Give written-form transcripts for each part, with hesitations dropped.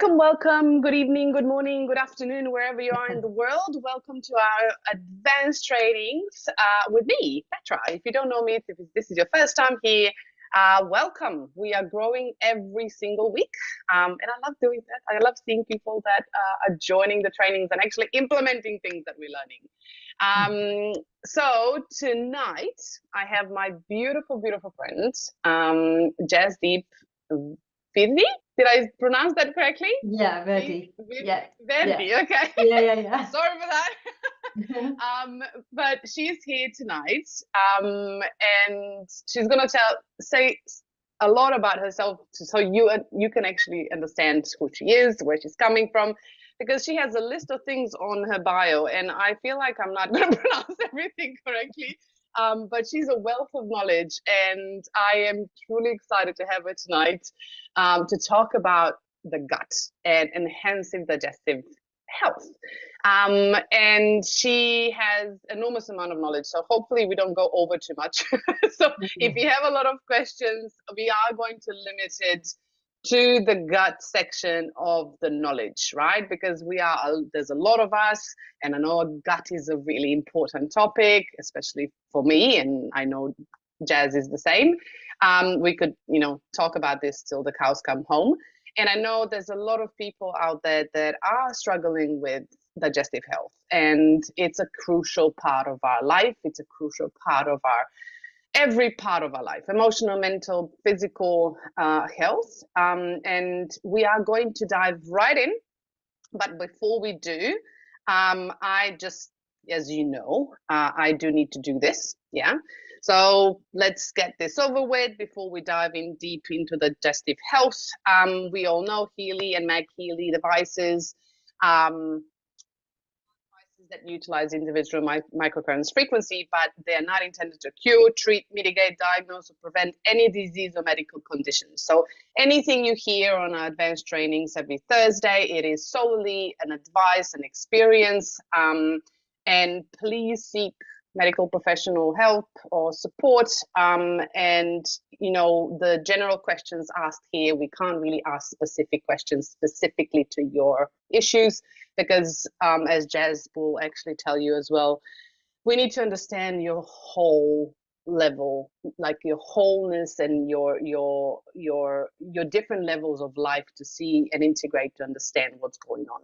Welcome, welcome. Good evening, good morning, good afternoon, wherever you are in the world. Welcome to our advanced trainings with me, Petra. If you don't know me, if this is your first time here, welcome. We are growing every single week, and I love doing that. I love seeing people that are joining the trainings and actually implementing things that we're learning. So tonight, I have my beautiful, beautiful friend, Digestive. Healy? Did I pronounce that correctly? Yeah, Verdi. Yeah. Verdi, yeah. okay. Yeah. Sorry for that. But she's here tonight, and she's gonna say a lot about herself, so you can actually understand who she is, where she's coming from, because she has a list of things on her bio, and I feel like I'm not gonna pronounce everything correctly. But she's a wealth of knowledge, and I am truly excited to have her tonight to talk about the gut and enhancing digestive health. And she has enormous amount of knowledge, so hopefully we don't go over too much. So if you have a lot of questions, we are going to limit it to the gut section of the knowledge, right? Because there's a lot of us, and I know gut is a really important topic, especially for me, and I know Jazz is the same. We could, talk about this till the cows come home. And I know there's a lot of people out there that are struggling with digestive health, and it's a crucial part of our life. It's a crucial part of every part of our life, emotional, mental, physical health. And we are going to dive right in. But before we do, I just, as you know, I do need to do this. Yeah. So let's get this over with before we dive in deep into the digestive health. We all know Healy and Mag Healy devices. That utilize individual microcurrents frequency, but they are not intended to cure, treat, mitigate, diagnose, or prevent any disease or medical condition. So anything you hear on our advanced trainings every Thursday, it is solely an advice and experience. And please seek medical professional help or support. And the general questions asked here, we can't really ask specific questions specifically to your issues, because as Jazz will actually tell you as well, we need to understand your whole level, like your wholeness and your different levels of life, to see and integrate, to understand what's going on.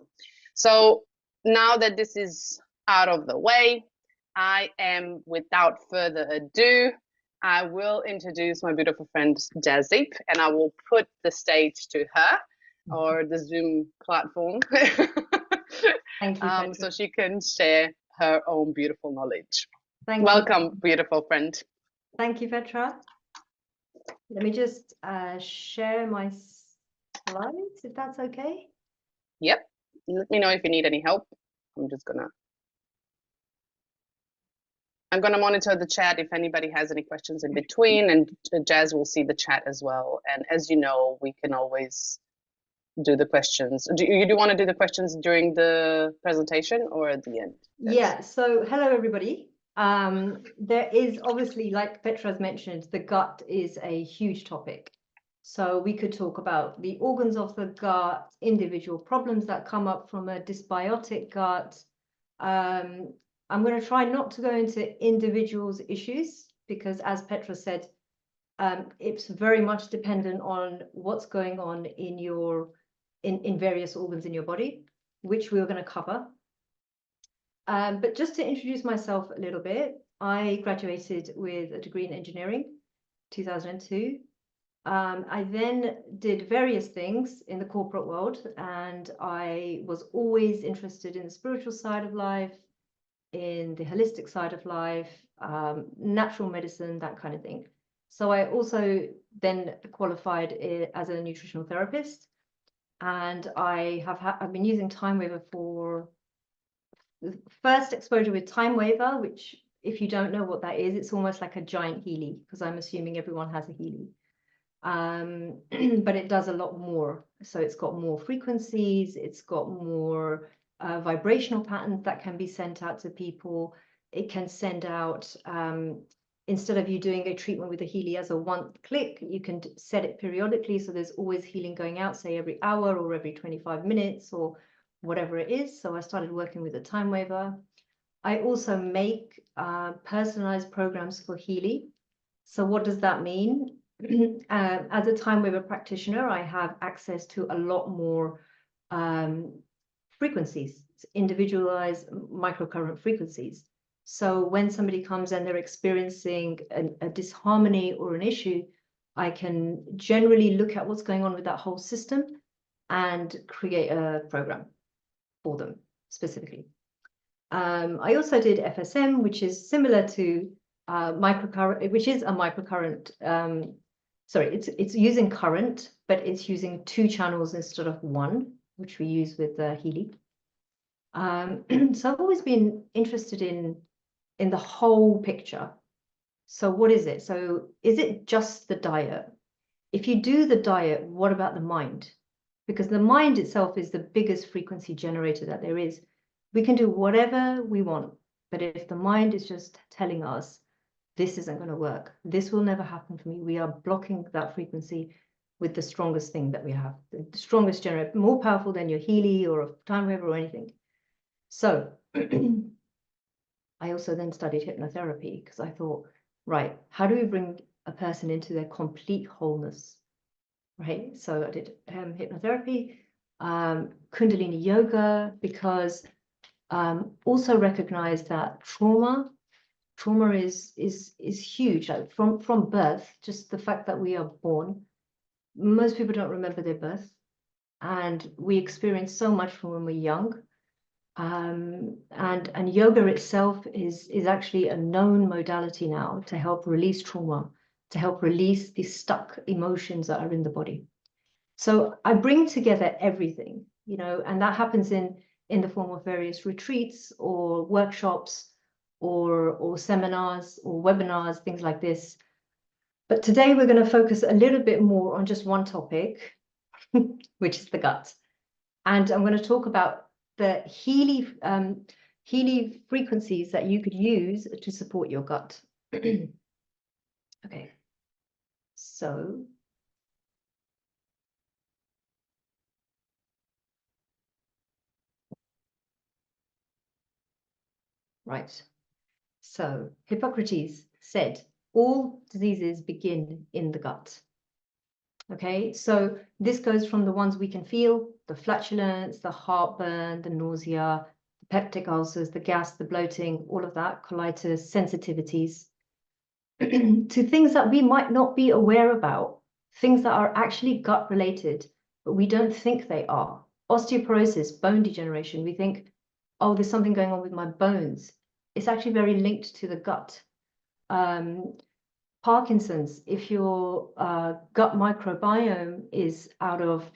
So now that this is out of the way, I am, without further ado, I will introduce my beautiful friend Digestive, and I will put the stage to her, or the Zoom platform. Thank you, so she can share her own beautiful knowledge. Welcome, you. Beautiful friend. Thank you, Petra. Let me just share my slides, if that's okay. Yep. Let me know if you need any help. I'm gonna monitor the chat if anybody has any questions in between, and Jazz will see the chat as well. And as you know, we can always do the questions. Do you want to do the questions during the presentation or at the end? Yeah, so hello everybody. There is obviously, like Petra's mentioned, the gut is a huge topic. So we could talk about the organs of the gut, individual problems that come up from a dysbiotic gut. I'm going to try not to go into individuals' issues, because as Petra said, it's very much dependent on what's going on in various organs in your body, which we're going to cover. But just to introduce myself a little bit, I graduated with a degree in engineering, 2002. I then did various things in the corporate world, and I was always interested in the spiritual side of life, in the holistic side of life, natural medicine, that kind of thing. So I also then qualified as a nutritional therapist, and I've been using Time Waver for the first exposure with Time Waver, which, if you don't know what that is, it's almost like a giant Healy, because I'm assuming everyone has a Healy. But it does a lot more. So it's got more frequencies, it's got more vibrational patterns that can be sent out to people. It can send out instead of you doing a treatment with a Healy as a one click, you can set it periodically. So there's always healing going out, say every hour or every 25 minutes or whatever it is. So I started working with a time waver. I also make personalized programs for Healy. So what does that mean? As a time waver practitioner, I have access to a lot more frequencies, individualized microcurrent frequencies. So when somebody comes and they're experiencing a disharmony or an issue, I can generally look at what's going on with that whole system and create a program for them specifically. I also did FSM, which is similar to microcurrent, which is a microcurrent. Sorry, it's using current, but it's using 2 channels instead of 1, which we use with Healy. So I've always been interested in the whole picture. So what is it? So is it just the diet? If you do the diet, what about the mind? Because the mind itself is the biggest frequency generator that there is. We can do whatever we want, but if the mind is just telling us, this isn't going to work, this will never happen for me, we are blocking that frequency with the strongest thing that we have, the strongest generator, more powerful than your Healy or a time waver or anything. So I also then studied hypnotherapy because I thought, right, how do we bring a person into their complete wholeness, right? So I did hypnotherapy, Kundalini yoga, because also recognized that trauma is huge. Like from birth, just the fact that we are born, most people don't remember their birth, and we experience so much from when we're young. And yoga itself is actually a known modality now to help release trauma, to help release the stuck emotions that are in the body. So I bring together everything, you know, and that happens in the form of various retreats or workshops or seminars or webinars, things like this. But today we're going to focus a little bit more on just one topic, which is the gut. And I'm going to talk about the Healy frequencies that you could use to support your gut. Okay, so right. So Hippocrates said, all diseases begin in the gut. Okay, so this goes from the ones we can feel, the flatulence, the heartburn, the nausea, the peptic ulcers, the gas, the bloating, all of that, colitis, sensitivities, to things that we might not be aware about, things that are actually gut related, but we don't think they are. Osteoporosis, bone degeneration, we think, oh, there's something going on with my bones. It's actually very linked to the gut. Parkinson's, if your gut microbiome is out of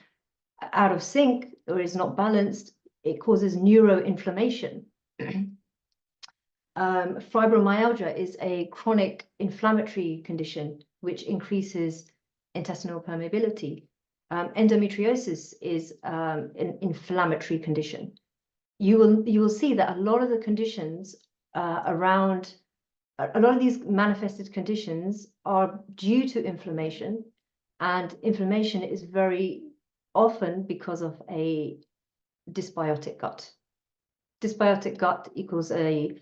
sync or is not balanced, it causes neuroinflammation. Fibromyalgia is a chronic inflammatory condition which increases intestinal permeability. Endometriosis is an inflammatory condition. You will see that a lot of the conditions around a lot of these manifested conditions are due to inflammation, and inflammation is very often because of a dysbiotic gut. Dysbiotic gut equals a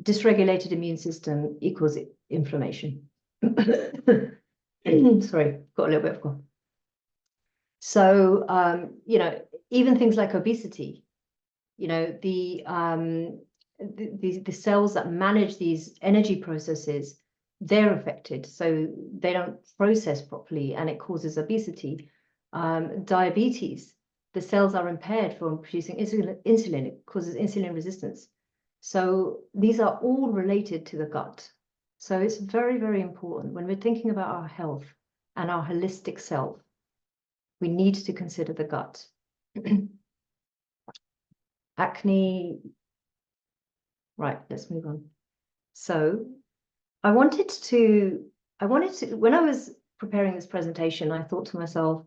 dysregulated immune system equals inflammation. Sorry, got a little bit of cough. So, you know, even things like obesity, you know, the cells that manage these energy processes, they're affected, so they don't process properly, and it causes obesity. Diabetes, the cells are impaired from producing insulin, it causes insulin resistance. So these are all related to the gut. So it's very, very important when we're thinking about our health and our holistic self, we need to consider the gut. Acne. Right, let's move on. So I wanted to, when I was preparing this presentation, I thought to myself,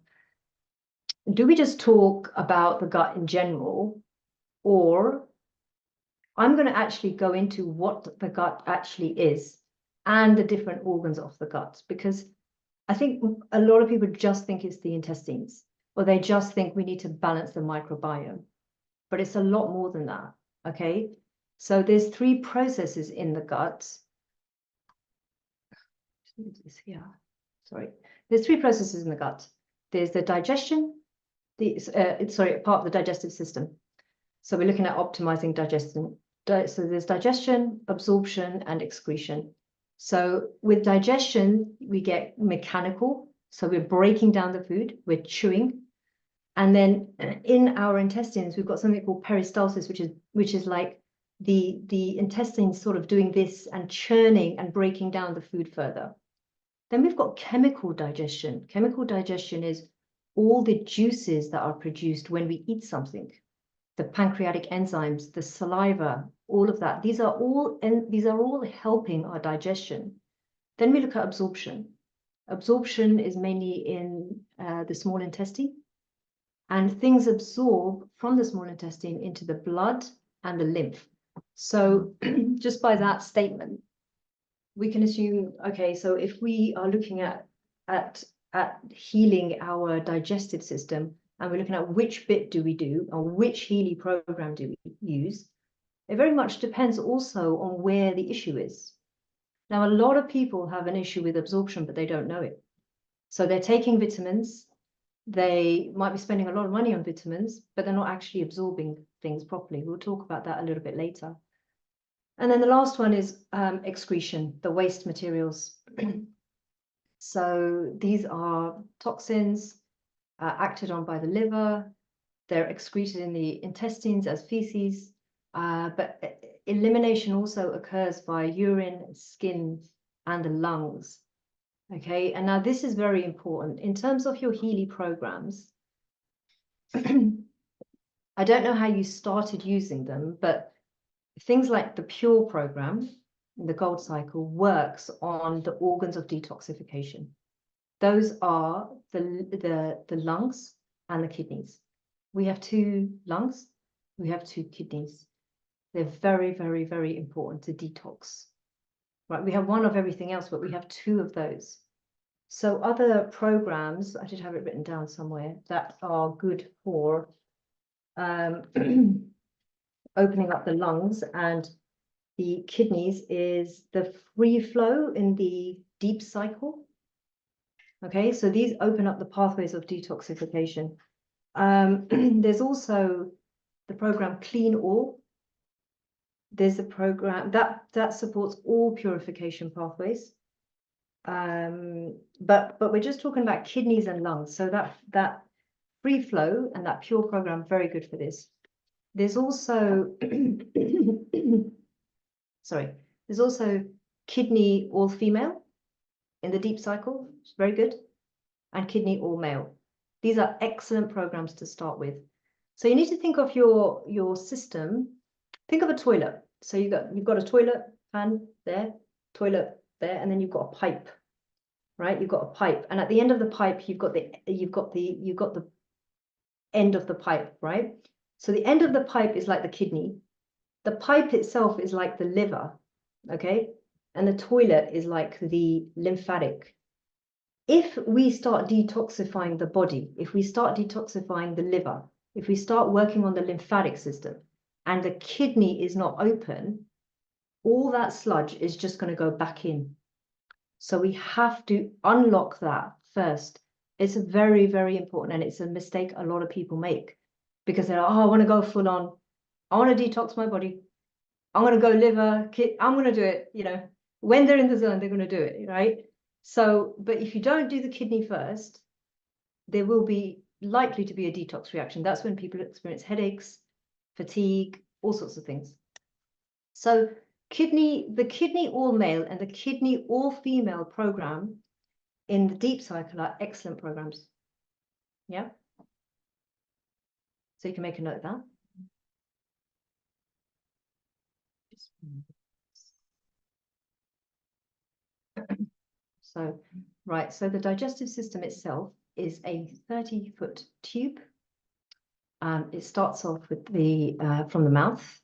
do we just talk about the gut in general, or I'm going to actually go into what the gut actually is. and the different organs of the gut, because I think a lot of people just think it's the intestines, or they just think we need to balance the microbiome, but it's a lot more than that, okay? So there's 3 processes in the gut. Yeah, sorry. There's 3 processes in the gut. There's the digestion, part of the digestive system. So we're looking at optimizing digestion. So there's digestion, absorption, and excretion. So with digestion, we get mechanical. So we're breaking down the food, we're chewing. And then in our intestines, we've got something called peristalsis, which is like the intestines sort of doing this and churning and breaking down the food further. Then we've got chemical digestion. Chemical digestion is all the juices that are produced when we eat something. The pancreatic enzymes, the saliva, all of that. These are all helping our digestion. Then we look at absorption. Absorption is mainly in the small intestine, and things absorb from the small intestine into the blood and the lymph. So just by that statement, we can assume, okay, so if we are looking at healing our digestive system, and we're looking at which bit do we do, or which Healy program do we use, it very much depends also on where the issue is. Now, a lot of people have an issue with absorption, but they don't know it. So they're taking vitamins, they might be spending a lot of money on vitamins, but they're not actually absorbing things properly. We'll talk about that a little bit later. And then the last one is excretion, the waste materials. So these are toxins acted on by the liver. They're excreted in the intestines as feces, but elimination also occurs by urine, skin, and the lungs. Okay, and now this is very important. In terms of your Healy programs, I don't know how you started using them, but things like the Pure program, the Gold Cycle, works on the organs of detoxification. Those are the lungs and the kidneys. We have 2 lungs, we have 2 kidneys. They're very, very, very important to detox. Right, we have 1 of everything else, but we have 2 of those. So other programs, I did have it written down somewhere, that are good for opening up the lungs and the kidneys is the free flow in the deep cycle. Okay, so these open up the pathways of detoxification. There's also the program Clean All. There's a program that supports all purification pathways. But we're just talking about kidneys and lungs. So that free flow and that Pure program, very good for this. There's also there's also kidney all female in the deep cycle, it's very good, and kidney all male. These are excellent programs to start with. So you need to think of your system. Think of a toilet. So you've got a toilet pan there, toilet there, and then you've got a pipe, right? You've got a pipe, and at the end of the pipe, you've got the end of the pipe, right? So the end of the pipe is like the kidney. The pipe itself is like the liver, okay? And the toilet is like the lymphatic. If we start detoxifying the body, if we start detoxifying the liver, if we start working on the lymphatic system, and the kidney is not open, all that sludge is just going to go back in. So we have to unlock that first. It's very, very important, and it's a mistake a lot of people make because they're like, oh, I want to go full on. I want to detox my body. I'm going to go liver, I'm going to do it, you know, when they're in the zone, they're going to do it, right? So, but if you don't do the kidney first, there will be likely to be a detox reaction. That's when people experience headaches, fatigue, all sorts of things. So the kidney all male and the kidney all female program in the deep cycle are excellent programs. Yeah. So you can make a note of that. So, right, so the digestive system itself is a 30-foot tube. It starts off with from the mouth.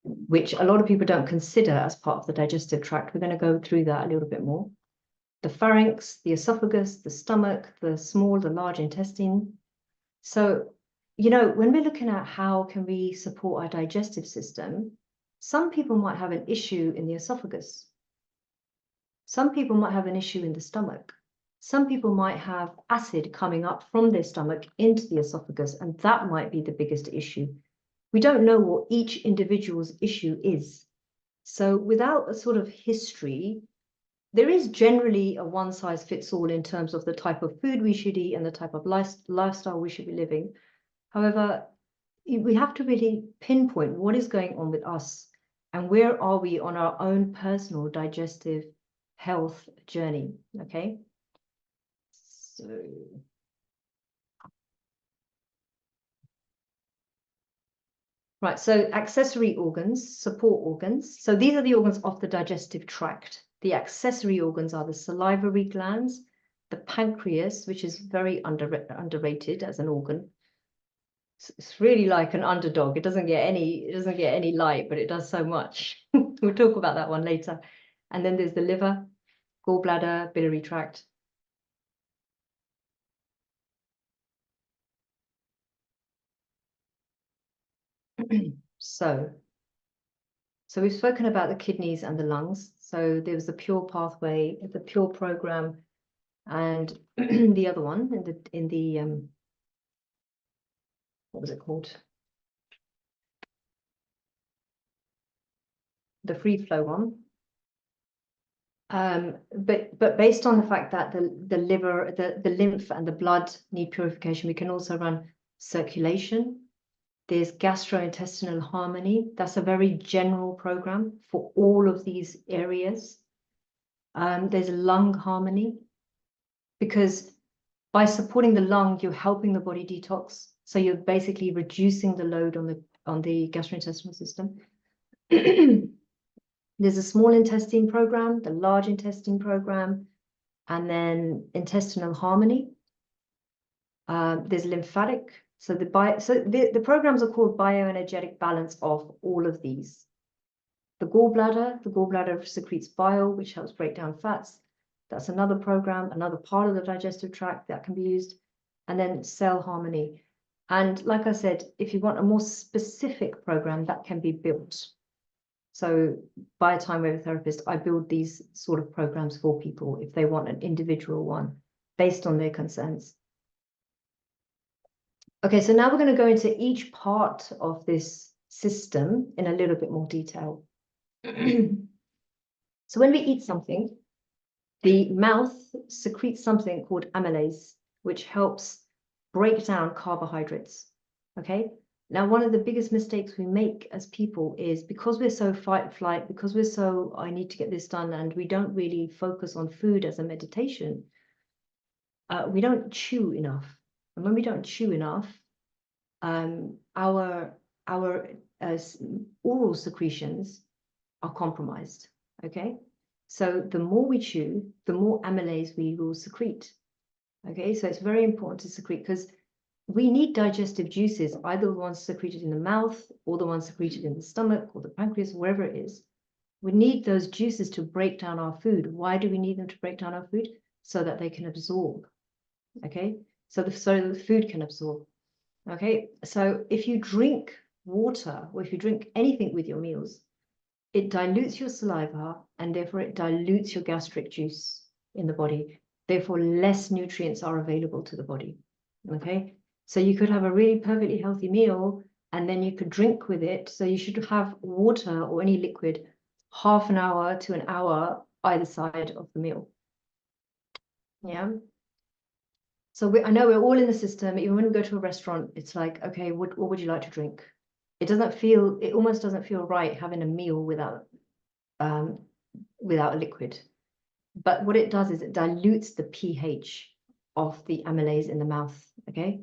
which a lot of people don't consider as part of the digestive tract. We're going to go through that a little bit more. The pharynx, the esophagus, the stomach, the small, the large intestine. So, you know, when we're looking at how can we support our digestive system, some people might have an issue in the esophagus. Some people might have an issue in the stomach. Some people might have acid coming up from their stomach into the esophagus, and that might be the biggest issue. We don't know what each individual's issue is. So without a sort of history, there is generally a one-size-fits-all in terms of the type of food we should eat and the type of lifestyle we should be living. However, we have to really pinpoint what is going on with us and where are we on our own personal digestive health journey, okay? So, right, so accessory organs, support organs. So these are the organs of the digestive tract. The accessory organs are the salivary glands, the pancreas, which is very underrated as an organ. It's really like an underdog. It doesn't get any light, but it does so much. We'll talk about that one later. And then there's the liver, gallbladder, biliary tract. So we've spoken about the kidneys and the lungs. So there was the pure pathway, the pure program, and the other one in the what was it called? The free flow one. But based on the fact that the liver, the lymph and the blood need purification, we can also run circulation. There's gastrointestinal harmony. That's a very general program for all of these areas. There's lung harmony, because by supporting the lung, you're helping the body detox. So you're basically reducing the load on the gastrointestinal system. There's a small intestine program, the large intestine program, and then intestinal harmony. There's lymphatic. So the programs are called bioenergetic balance of all of these. The gallbladder secretes bile, which helps break down fats. That's another program, another part of the digestive tract that can be used. And then cell harmony. And like I said, if you want a more specific program, that can be built. So by a time wave therapist, I build these sort of programs for people if they want an individual one based on their concerns. Okay, so now we're going to go into each part of this system in a little bit more detail. So when we eat something, the mouth secretes something called amylase, which helps break down carbohydrates. Okay, now one of the biggest mistakes we make as people is because we're so fight flight, because we're so I need to get this done, and we don't really focus on food as a meditation, we don't chew enough. And when we don't chew enough, our oral secretions are compromised. Okay, so the more we chew, the more amylase we will secrete. Okay, so it's very important to secrete, because we need digestive juices, either the ones secreted in the mouth or the ones secreted in the stomach or the pancreas, wherever it is. We need those juices to break down our food. Why do we need them to break down our food? So that they can absorb. Okay, so the food can absorb. Okay, so if you drink water or if you drink anything with your meals, it dilutes your saliva and therefore it dilutes your gastric juice in the body. Therefore, less nutrients are available to the body. Okay, so you could have a really perfectly healthy meal and then you could drink with it. So you should have water or any liquid half an hour to an hour either side of the meal. Yeah. So I know we're all in the system. Even when we go to a restaurant, it's like, okay, what would you like to drink? It almost doesn't feel right having a meal without a liquid. But what it does is it dilutes the pH of the amylase in the mouth, okay?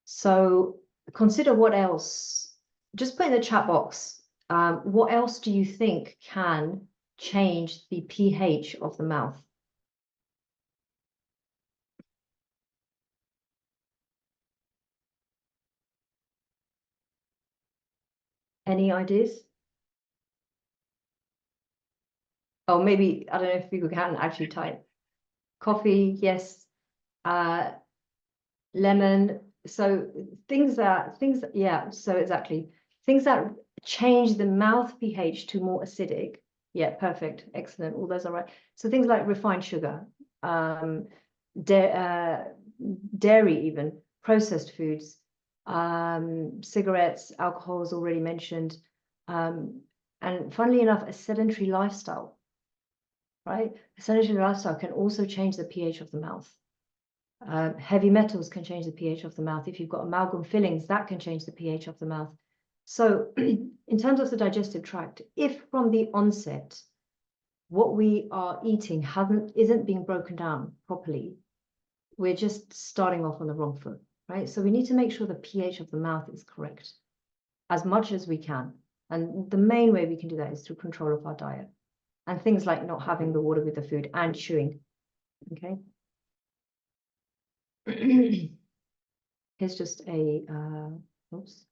So consider what else, just put in the chat box, what else do you think can change the pH of the mouth? Any ideas? Oh, maybe, I don't know if people can actually type. Coffee, yes. Lemon. So yeah, so exactly. Things that change the mouth pH to more acidic. Yeah, perfect. Excellent. All those are right. So things like refined sugar, dairy, even processed foods, cigarettes, alcohol is already mentioned. And funnily enough, a sedentary lifestyle, right? A sedentary lifestyle can also change the pH of the mouth. Heavy metals can change the pH of the mouth. If you've got amalgam fillings, that can change the pH of the mouth. So in terms of the digestive tract, if from the onset, what we are eating isn't being broken down properly, we're just starting off on the wrong foot, right? So we need to make sure the pH of the mouth is correct as much as we can. And the main way we can do that is through control of our diet and things like not having the water with the food and chewing, okay? Here's just a, oops.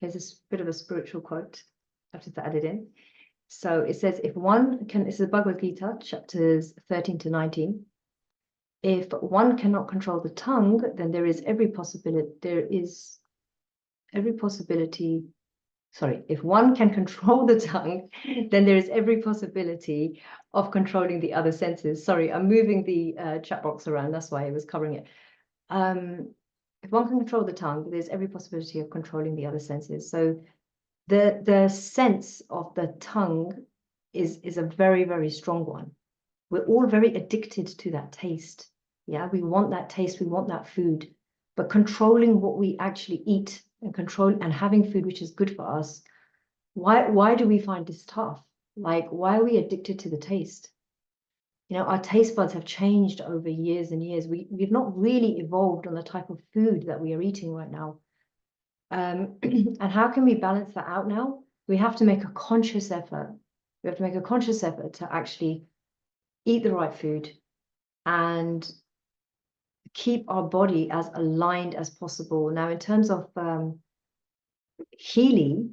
Here's a bit of a spiritual quote. I've just added in. So it says, if one can, this is Bhagavad Gita, chapters 13 to 19. If one cannot control the tongue, then there is every possibility, sorry, if one can control the tongue, then there is every possibility of controlling the other senses. Sorry, I'm moving the chat box around. That's why I was covering it. If one can control the tongue, there's every possibility of controlling the other senses. So the sense of the tongue is a very, very strong one. We're all very addicted to that taste. Yeah, we want that taste, we want that food. But controlling what we actually eat and having food which is good for us, why do we find this tough? Like, why are we addicted to the taste? You know, our taste buds have changed over years and years. We've not really evolved on the type of food that we are eating right now. And how can we balance that out now? We have to make a conscious effort. We have to make a conscious effort to actually eat the right food and keep our body as aligned as possible. Now, in terms of Healy,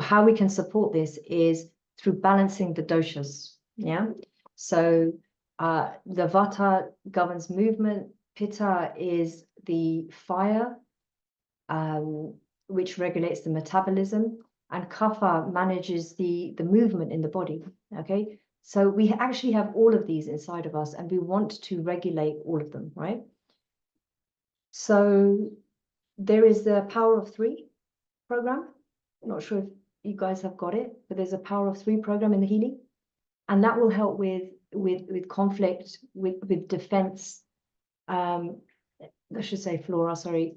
how we can support this is through balancing the doshas. Yeah. So the vata governs movement, pitta is the fire, which regulates the metabolism, and kapha manages the movement in the body. Okay. So we actually have all of these inside of us, and we want to regulate all of them, right? So there is the Power of Three program. I'm not sure if you guys have got it, but there's a Power of Three program in the Healy, and that will help with conflict, with defense. I should say flora. Sorry,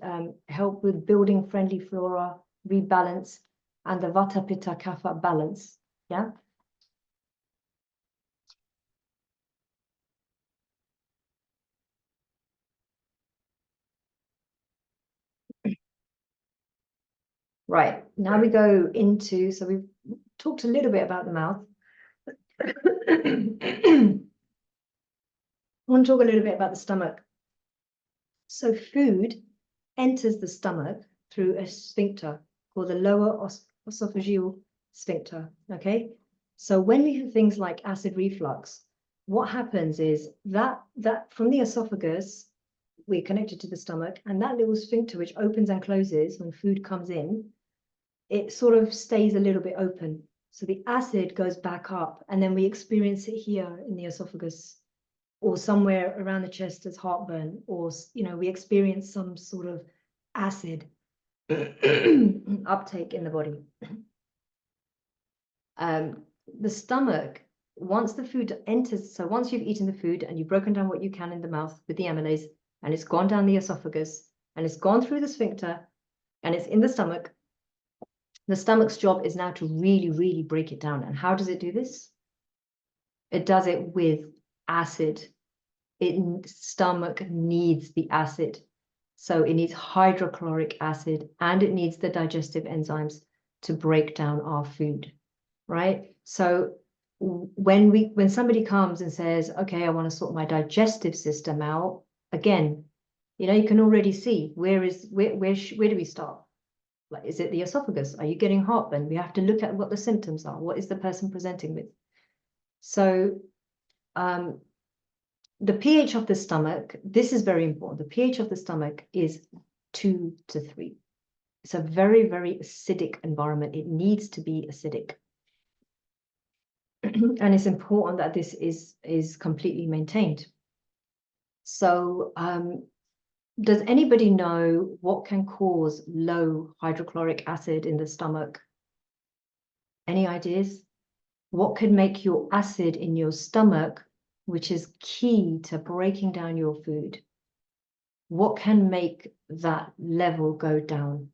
help with building friendly flora, rebalance, and the Vata Pitta Kapha balance. Yeah. Right, now we go into, so we've talked a little bit about the mouth. I want to talk a little bit about the stomach. So food enters the stomach through a sphincter called the lower esophageal sphincter, okay? So when we have things like acid reflux, what happens is that from the esophagus, we're connected to the stomach, and that little sphincter which opens and closes when food comes in, it sort of stays a little bit open. So the acid goes back up, and then we experience it here in the esophagus or somewhere around the chest as heartburn, or, you know, we experience some sort of acid uptake in the body. The stomach, once the food enters, so once you've eaten the food and you've broken down what you can in the mouth with the amylase, and it's gone down the esophagus, and it's gone through the sphincter, and it's in the stomach's job is now to really, really break it down. And how does it do this? It does it with acid. Stomach needs the acid. So it needs hydrochloric acid, and it needs the digestive enzymes to break down our food, right? So when somebody comes and says, okay, I want to sort my digestive system out, again, you know, you can already see where do we start? Like, is it the esophagus? Are you getting heartburn? We have to look at what the symptoms are. What is the person presenting with? So the pH of the stomach, this is very important. The pH of the stomach is 2 to 3. It's a very, very acidic environment. It needs to be acidic. And it's important that this is completely maintained. So does anybody know what can cause low hydrochloric acid in the stomach? Any ideas? What could make your acid in your stomach, which is key to breaking down your food? What can make that level go down?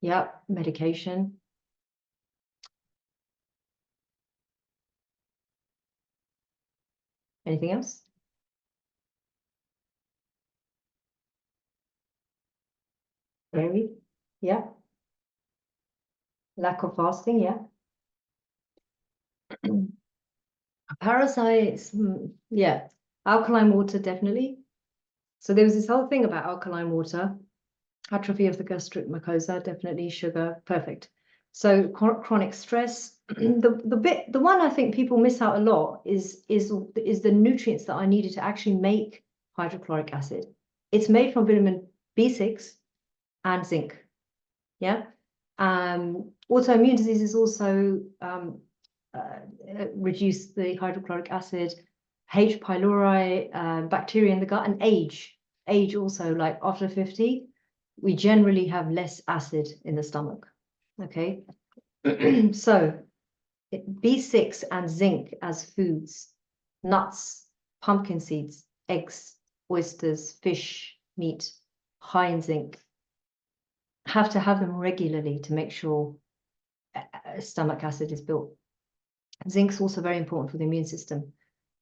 Yep, medication. Anything else? Dairy? Yeah. Lack of fasting, yeah. Parasites, yeah. Alkaline water, definitely. So there was this whole thing about alkaline water. Atrophy of the gastric mucosa, definitely. Sugar, perfect. So chronic stress. The one I think people miss out a lot is the nutrients that are needed to actually make hydrochloric acid. It's made from vitamin B6 and zinc. Yeah. Autoimmune diseases also reduce the hydrochloric acid. H. pylori, bacteria in the gut, and age. Age also, like after 50, we generally have less acid in the stomach. Okay. So B6 and zinc as foods, nuts, pumpkin seeds, eggs, oysters, fish, meat, high in zinc. Have to have them regularly to make sure stomach acid is built. Zinc's also very important for the immune system.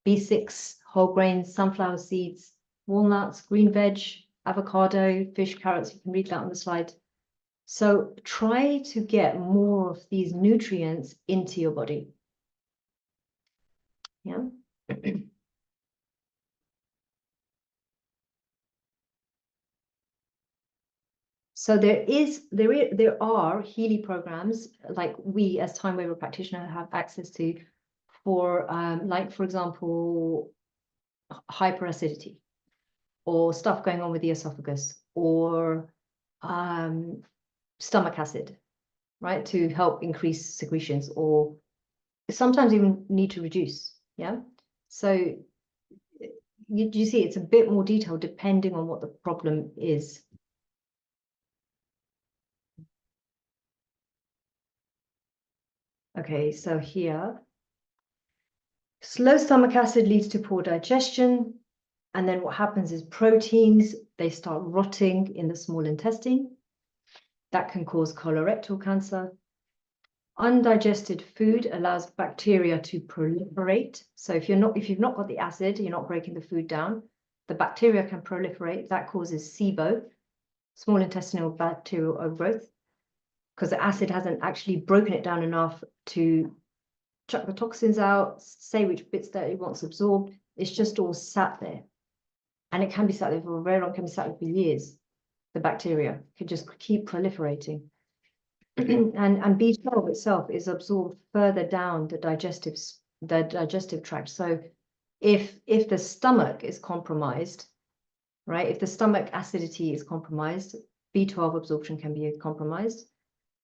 B6, whole grains, sunflower seeds, walnuts, green veg, avocado, fish, carrots. You can read that on the slide. So try to get more of these nutrients into your body. Yeah. So there are Healy programs like we as time waiver practitioner have access to for like, for example, hyperacidity or stuff going on with the esophagus or stomach acid, right? To help increase secretions or sometimes even need to reduce. Yeah. So you see it's a bit more detailed depending on what the problem is. Okay, so here, slow stomach acid leads to poor digestion. And then what happens is proteins, they start rotting in the small intestine. That can cause colorectal cancer. Undigested food allows bacteria to proliferate. So if you've not got the acid, you're not breaking the food down, the bacteria can proliferate. That causes SIBO, small intestinal bacterial overgrowth, because the acid hasn't actually broken it down enough to chuck the toxins out, say which bits that it wants absorbed. It's just all sat there. And it can be sat there for a very long, can be sat there for years. The bacteria could just keep proliferating. and B12 itself is absorbed further down the digestive tract. So if the stomach is compromised, right, if the stomach acidity is compromised, B12 absorption can be compromised.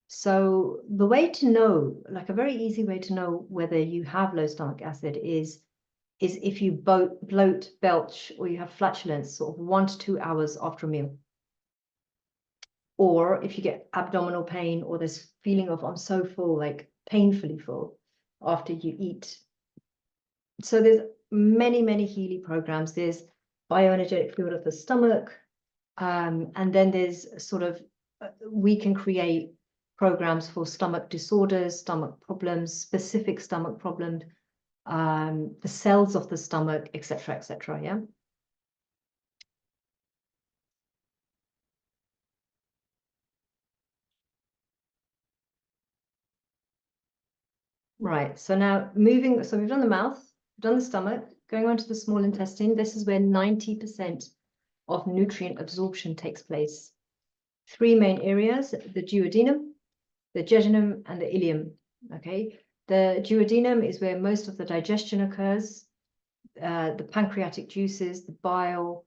So the way to know, like a very easy way to know whether you have low stomach acid is if you bloat, belch, or you have flatulence sort of 1 to 2 hours after a meal. Or if you get abdominal pain or this feeling of I'm so full, like painfully full after you eat. So there's many, many Healy programs. There's bioenergetic field of the stomach. And then there's sort of, we can create programs for stomach disorders, stomach problems, specific stomach problems, the cells of the stomach, etc., etc. Yeah. Right. So now moving. So we've done the mouth, we've done the stomach, going on to the small intestine. This is where 90% of nutrient absorption takes place. Three main areas: the duodenum, the jejunum, and the ileum. Okay, the duodenum is where most of the digestion occurs, the pancreatic juices, the bile.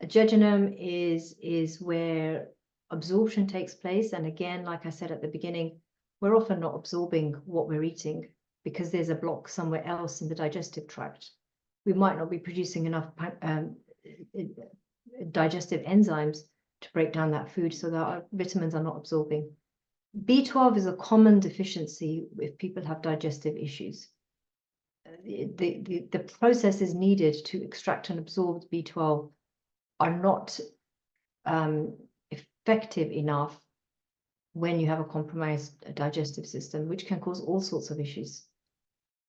A jejunum is where absorption takes place. And again, like I said at the beginning, we're often not absorbing what we're eating because there's a block somewhere else in the digestive tract. We might not be producing enough digestive enzymes to break down that food so that our vitamins are not absorbing. B12 is a common deficiency if people have digestive issues. The processes needed to extract and absorb B12 are not effective enough when you have a compromised digestive system, which can cause all sorts of issues.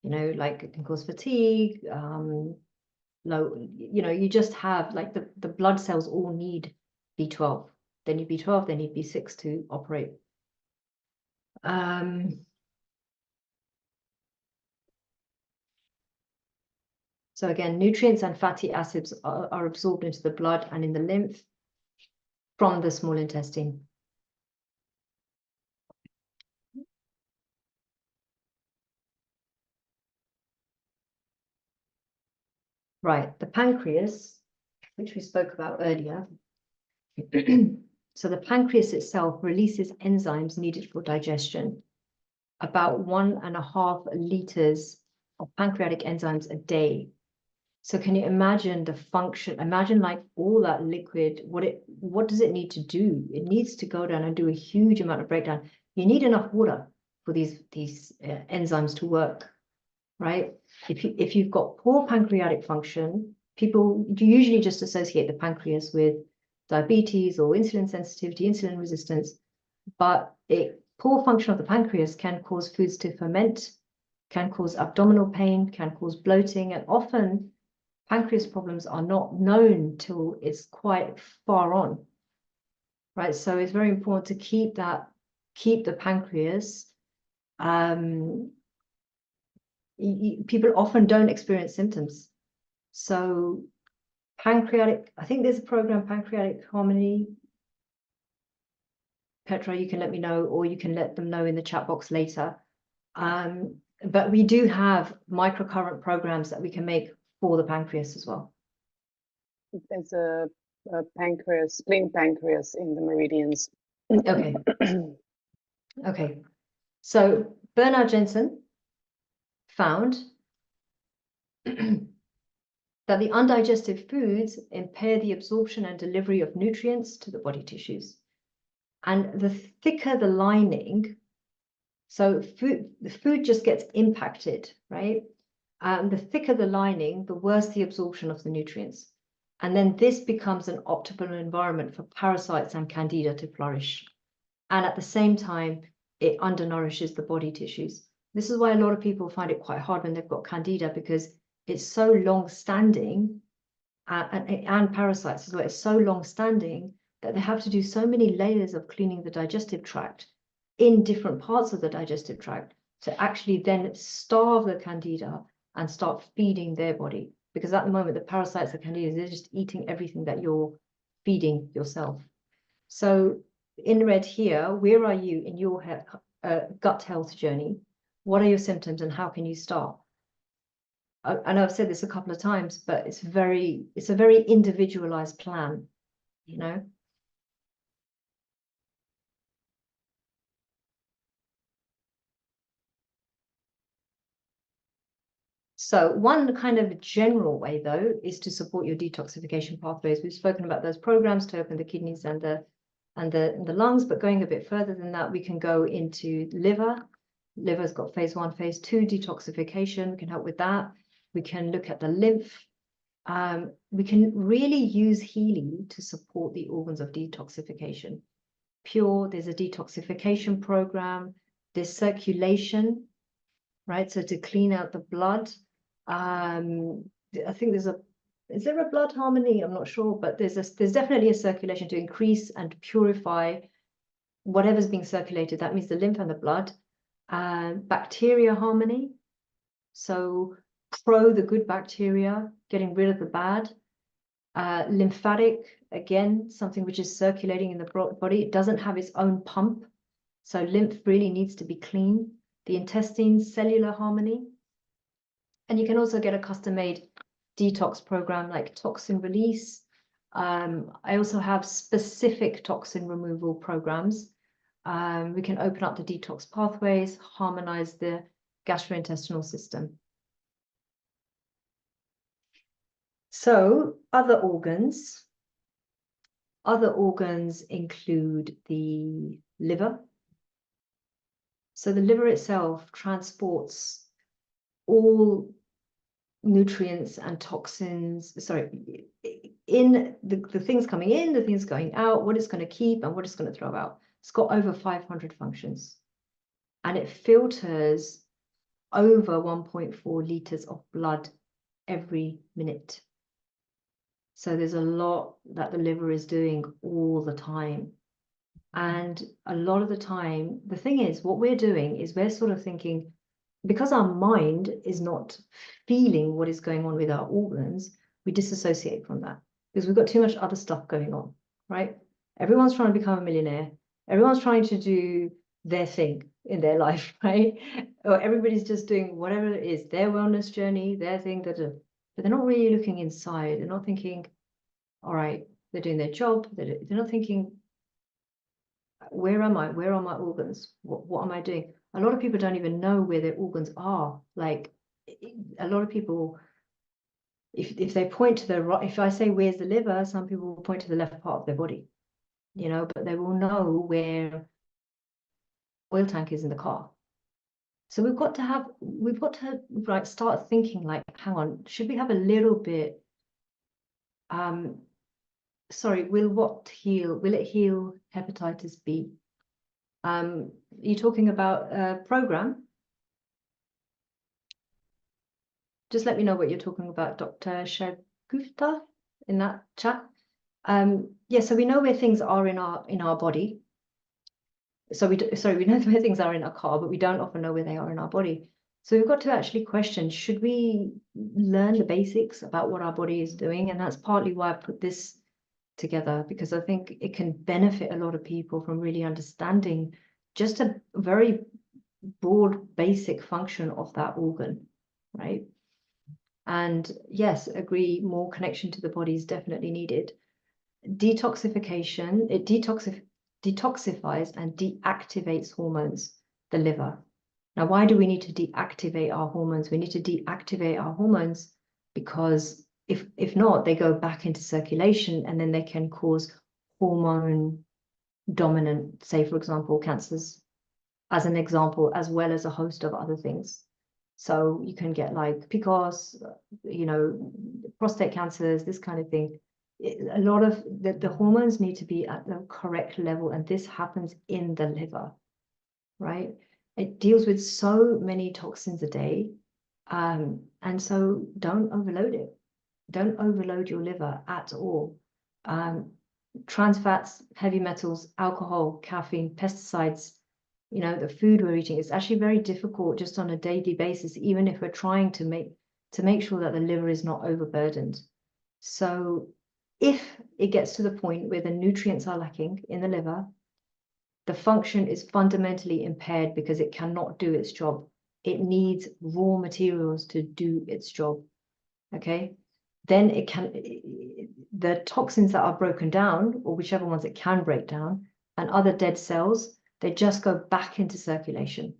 You know, like it can cause fatigue, low, you know, you just have like the blood cells all need B12. They need B12, they need B6 to operate. So again, nutrients and fatty acids are absorbed into the blood and in the lymph from the small intestine. Right, the pancreas, which we spoke about earlier. So the pancreas itself releases enzymes needed for digestion, about 1.5 liters of pancreatic enzymes a day. So can you imagine the function? Imagine like all that liquid, what does it need to do? It needs to go down and do a huge amount of breakdown. You need enough water for these enzymes to work, right? If you've got poor pancreatic function, people usually just associate the pancreas with diabetes or insulin sensitivity, insulin resistance, but poor function of the pancreas can cause foods to ferment, can cause abdominal pain, can cause bloating, and often pancreas problems are not known till it's quite far on, right? So it's very important to keep the pancreas. People often don't experience symptoms. So pancreatic, I think there's a program, Pancreatic Harmony. Petra, you can let me know, or you can let them know in the chat box later. But we do have microcurrent programs that we can make for the pancreas as well. There's a pancreas, spleen pancreas in the meridians. Okay. Okay. So Bernard Jensen found that the undigested foods impair the absorption and delivery of nutrients to the body tissues. And the thicker the lining, so the food just gets impacted, right? The thicker the lining, the worse the absorption of the nutrients. And then this becomes an optimal environment for parasites and candida to flourish. And at the same time, it undernourishes the body tissues. This is why a lot of people find it quite hard when they've got candida, because it's so long-standing, and parasites as well, it's so long-standing that they have to do so many layers of cleaning the digestive tract in different parts of the digestive tract to actually then starve the candida and start feeding their body. Because at the moment, the parasites, the candida, they're just eating everything that you're feeding yourself. So in red here, where are you in your gut health journey? What are your symptoms and how can you start? I know I've said this a couple of times, but it's a very individualized plan, you know. So one kind of general way, though, is to support your detoxification pathways. We've spoken about those programs to open the kidneys and the lungs, but going a bit further than that, we can go into liver. Liver's got phase 1, phase 2 detoxification. We can help with that. We can look at the lymph. We can really use Healy to support the organs of detoxification. Pure, there's a detoxification program. There's circulation, right? So to clean out the blood. I think is there a blood harmony? I'm not sure, but there's definitely a circulation to increase and purify whatever's being circulated. That means the lymph and the blood. Bacteria harmony. So the good bacteria, getting rid of the bad. Lymphatic, again, something which is circulating in the body. It doesn't have its own pump. So lymph really needs to be clean. The intestines, cellular harmony. And you can also get a custom-made detox program like toxin release. I also have specific toxin removal programs. We can open up the detox pathways, harmonize the gastrointestinal system. So other organs include the liver. So the liver itself transports all nutrients and toxins, in the things coming in, the things going out, what it's going to keep and what it's going to throw out. It's got over 500 functions, and it filters over 1.4 liters of blood every minute. So there's a lot that the liver is doing all the time. And a lot of the time, the thing is, what we're doing is we're sort of thinking, because our mind is not feeling what is going on with our organs, we disassociate from that because we've got too much other stuff going on, right? Everyone's trying to become a millionaire. Everyone's trying to do their thing in their life, right? Or everybody's just doing whatever it is, their wellness journey, their thing, but they're not really looking inside. They're not thinking, all right, they're doing their job. They're not thinking, where am I? Where are my organs? What am I doing? A lot of people don't even know where their organs are. Like a lot of people, if they point to the right, if I say, where's the liver? Some people will point to the left part of their body, but they will know where oil tank is in the car. So we've got to like start thinking like, hang on, should we have a little bit, sorry, will it heal hepatitis B? You're talking about a program? Just let me know what you're talking about, Dr. Shagufta, in that chat. Yeah, so we know where things are in our body. So we know where things are in our car, but we don't often know where they are in our body. So we've got to actually question, should we learn the basics about what our body is doing? And that's partly why I put this together, because I think it can benefit a lot of people from really understanding just a very broad basic function of that organ, right? And yes, agree, more connection to the body is definitely needed. Detoxification, it detoxifies and deactivates hormones, the liver. Now, why do we need to deactivate our hormones? We need to deactivate our hormones because if not, they go back into circulation and then they can cause hormone dominant, say, for example, cancers, as an example, as well as a host of other things. So you can get like PCOS, prostate cancers, this kind of thing. A lot of the hormones need to be at the correct level, and this happens in the liver, right? It deals with so many toxins a day, and so don't overload it. Don't overload your liver at all. Trans fats, heavy metals, alcohol, caffeine, pesticides, the food we're eating, it's actually very difficult just on a daily basis, even if we're trying to make sure that the liver is not overburdened. So if it gets to the point where the nutrients are lacking in the liver, the function is fundamentally impaired because it cannot do its job. It needs raw materials to do its job, okay? Then the toxins that are broken down, or whichever ones it can break down, and other dead cells, they just go back into circulation.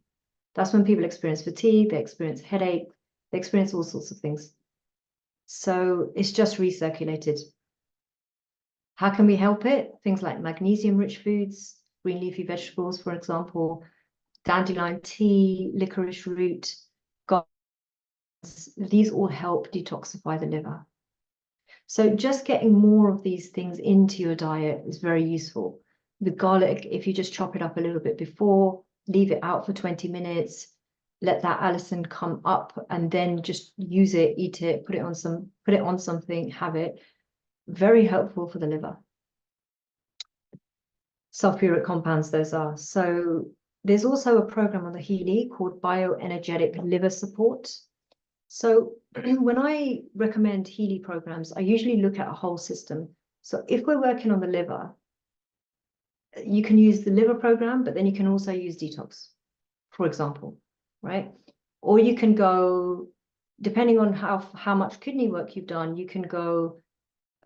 That's when people experience fatigue, they experience headache, they experience all sorts of things. So it's just recirculated. How can we help it? Things like magnesium-rich foods, green leafy vegetables, for example, dandelion tea, licorice root, these all help detoxify the liver. So just getting more of these things into your diet is very useful. The garlic, if you just chop it up a little bit before, leave it out for 20 minutes, let that allicin come up, and then just use it, eat it, put it on something, have it. Very helpful for the liver. Sulfuric compounds, those are. So there's also a program on the Healy called Bioenergetic Liver Support. So when I recommend Healy programs, I usually look at a whole system. So if we're working on the liver, you can use the liver program, but then you can also use detox, for example, right? Or you can go, depending on how much kidney work you've done, you can go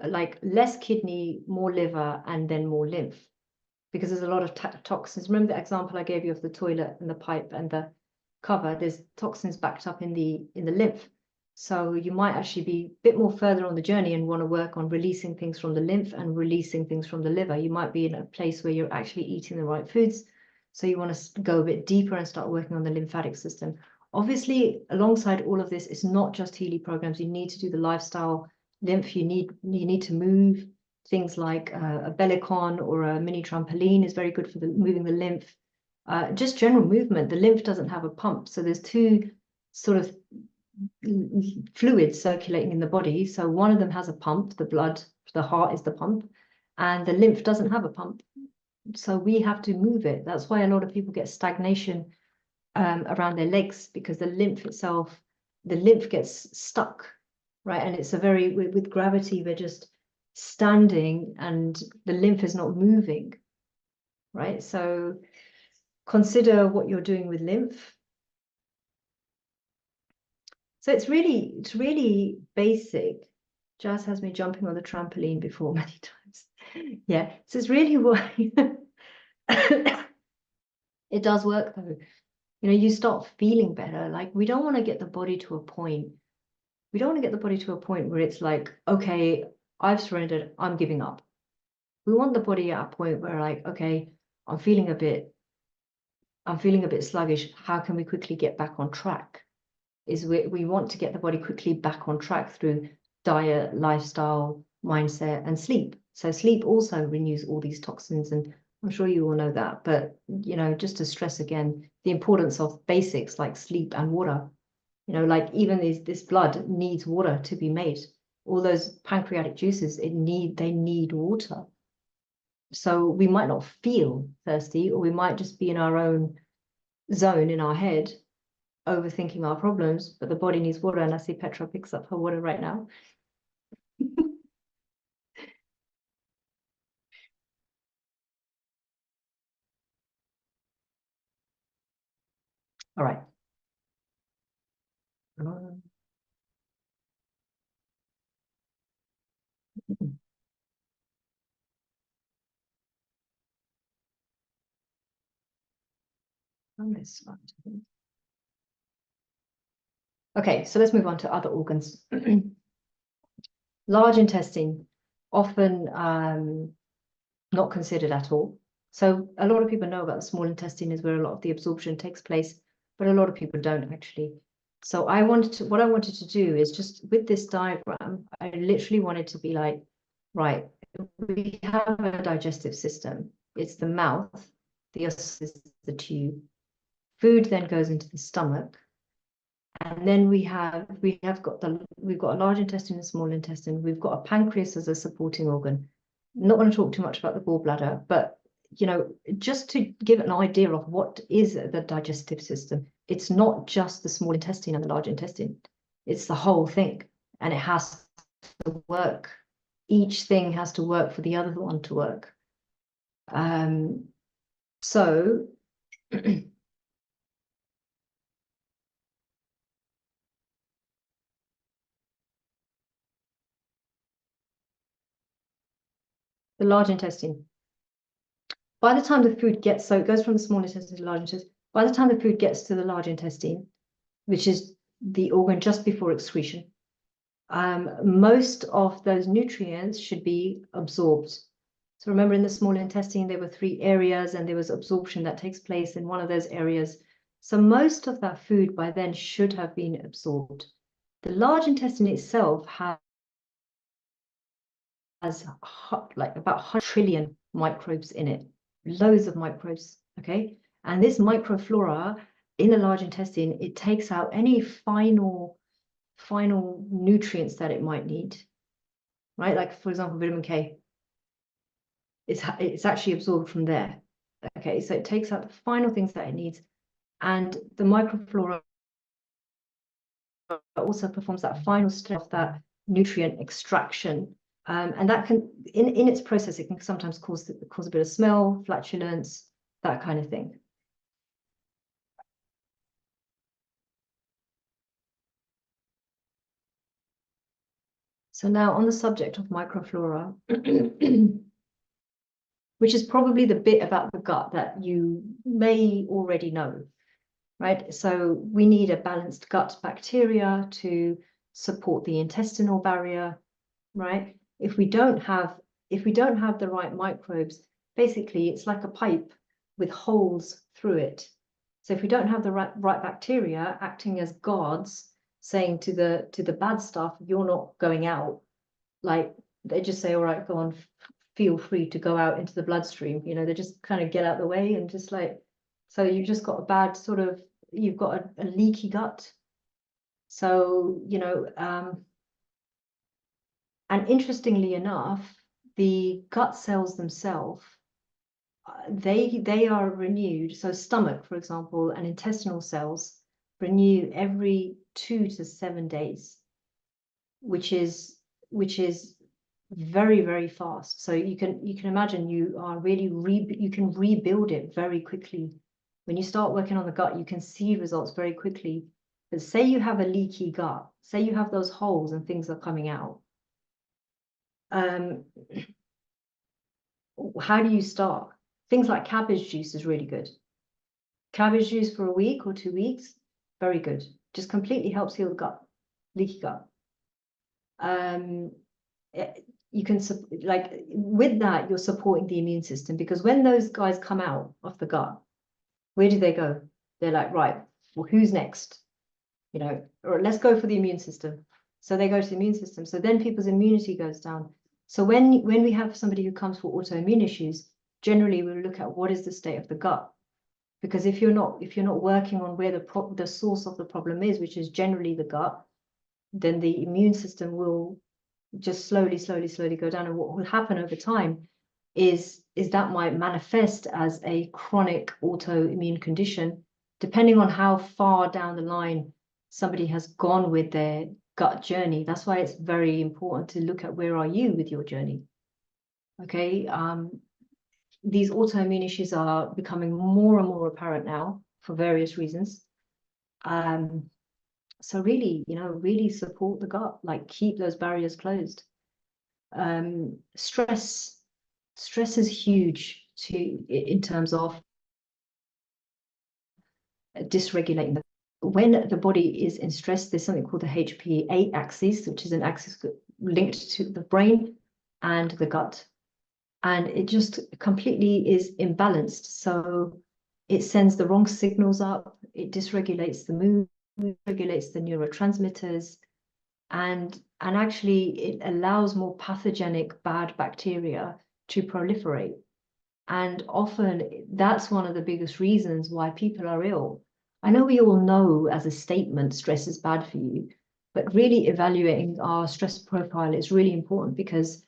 like less kidney, more liver, and then more lymph, because there's a lot of toxins. Remember the example I gave you of the toilet and the pipe and the cover? There's toxins backed up in the lymph. So you might actually be a bit more further on the journey and want to work on releasing things from the lymph and releasing things from the liver. You might be in a place where you're actually eating the right foods. So you want to go a bit deeper and start working on the lymphatic system. Obviously, alongside all of this, it's not just Healy programs. You need to do the lifestyle lymph. You need to move. Things like a Bellicon or a mini trampoline is very good for moving the lymph. Just general movement. The lymph doesn't have a pump. So there's two sort of fluids circulating in the body. So one of them has a pump, the blood, the heart is the pump, and the lymph doesn't have a pump. So we have to move it. That's why a lot of people get stagnation around their legs, because the lymph itself, the lymph gets stuck, right? And it's a very, with gravity, we're just standing and the lymph is not moving, right? So consider what you're doing with lymph. So it's really basic. Jazz has me jumping on the trampoline before many times. Yeah, so it's really what it does work though. You know, you start feeling better. Like we don't want to get the body to a point. We don't want to get the body to a point where it's like, okay, I've surrendered, I'm giving up. We want the body at a point where like, okay, I'm feeling a bit sluggish. How can we quickly get back on track? Is we want to get the body quickly back on track through diet, lifestyle, mindset, and sleep. So sleep also renews all these toxins, and I'm sure you all know that. But you know, just to stress again, the importance of basics like sleep and water. You know, like even this blood needs water to be made. All those pancreatic juices, they need water. So we might not feel thirsty, or we might just be in our own zone in our head, overthinking our problems, but the body needs water. And I see Petra picks up her water right now. All right. On this slide. Okay, so let's move on to other organs. Large intestine, often not considered at all. So a lot of people know about the small intestine is where a lot of the absorption takes place, but a lot of people don't actually. So what I wanted to do is just with this diagram, I literally wanted to be like, right, we have a digestive system. It's the mouth, the is the tube. Food then goes into the stomach. And then we've got a large intestine and small intestine. We've got a pancreas as a supporting organ. I'm not going to talk too much about the gallbladder, but you know, just to give an idea of what is the digestive system, it's not just the small intestine and the large intestine. It's the whole thing, and it has to work. Each thing has to work for the other one to work. So the large intestine. By the time the food gets, so it goes from the small intestine to the large intestine. By the time the food gets to the large intestine, which is the organ just before excretion, most of those nutrients should be absorbed. So remember, in the small intestine, there were 3 areas, and there was absorption that takes place in one of those areas. So most of that food by then should have been absorbed. The large intestine itself has like about 100 trillion microbes in it, loads of microbes, okay? And this microflora in the large intestine, it takes out any final nutrients that it might need, right? Like, for example, vitamin K. It's actually absorbed from there, okay? So it takes out the final things that it needs. And the microflora also performs that final step of that nutrient extraction. And that can, in its process, it can sometimes cause a bit of smell, flatulence, that kind of thing. So now on the subject of microflora, which is probably the bit about the gut that you may already know, right? So we need a balanced gut bacteria to support the intestinal barrier, right? If we don't have the right microbes, basically it's like a pipe with holes through it. So if we don't have the right bacteria acting as guards, saying to the bad stuff, you're not going out, like they just say, all right, go on, feel free to go out into the bloodstream. You know, they just kind of get out of the way and just like, so you've just got a bad sort of, you've got a leaky gut. So, you know, and interestingly enough, the gut cells themselves, they are renewed. So stomach, for example, and intestinal cells renew every 2 to 7 days, which is very, very fast. So you can imagine you are really you can rebuild it very quickly. When you start working on the gut, you can see results very quickly. But say you have a leaky gut, say you have those holes and things are coming out. How do you start? Things like cabbage juice is really good. Cabbage juice for a week or 2 weeks, very good. Just completely helps heal the gut, leaky gut. You can, like, with that, you're supporting the immune system, because when those guys come out of the gut, where do they go? They're like, right, well, who's next? You know, or let's go for the immune system. So they go to the immune system. So then people's immunity goes down. So when we have somebody who comes for autoimmune issues, generally we'll look at what is the state of the gut. Because if you're not working on where the source of the problem is, which is generally the gut, then the immune system will just slowly go down. And what will happen over time is that might manifest as a chronic autoimmune condition, depending on how far down the line somebody has gone with their gut journey. That's why it's very important to look at where are you with your journey. Okay, these autoimmune issues are becoming more and more apparent now for various reasons. So really, you know, really support the gut, like keep those barriers closed. Stress is huge in terms of dysregulating. When the body is in stress, there's something called the HPA axis, which is an axis linked to the brain and the gut. And it just completely is imbalanced. So it sends the wrong signals up, it dysregulates the mood, regulates the neurotransmitters, and actually it allows more pathogenic bad bacteria to proliferate. And often that's one of the biggest reasons why people are ill. I know we all know as a statement stress is bad for you, but really evaluating our stress profile is really important, because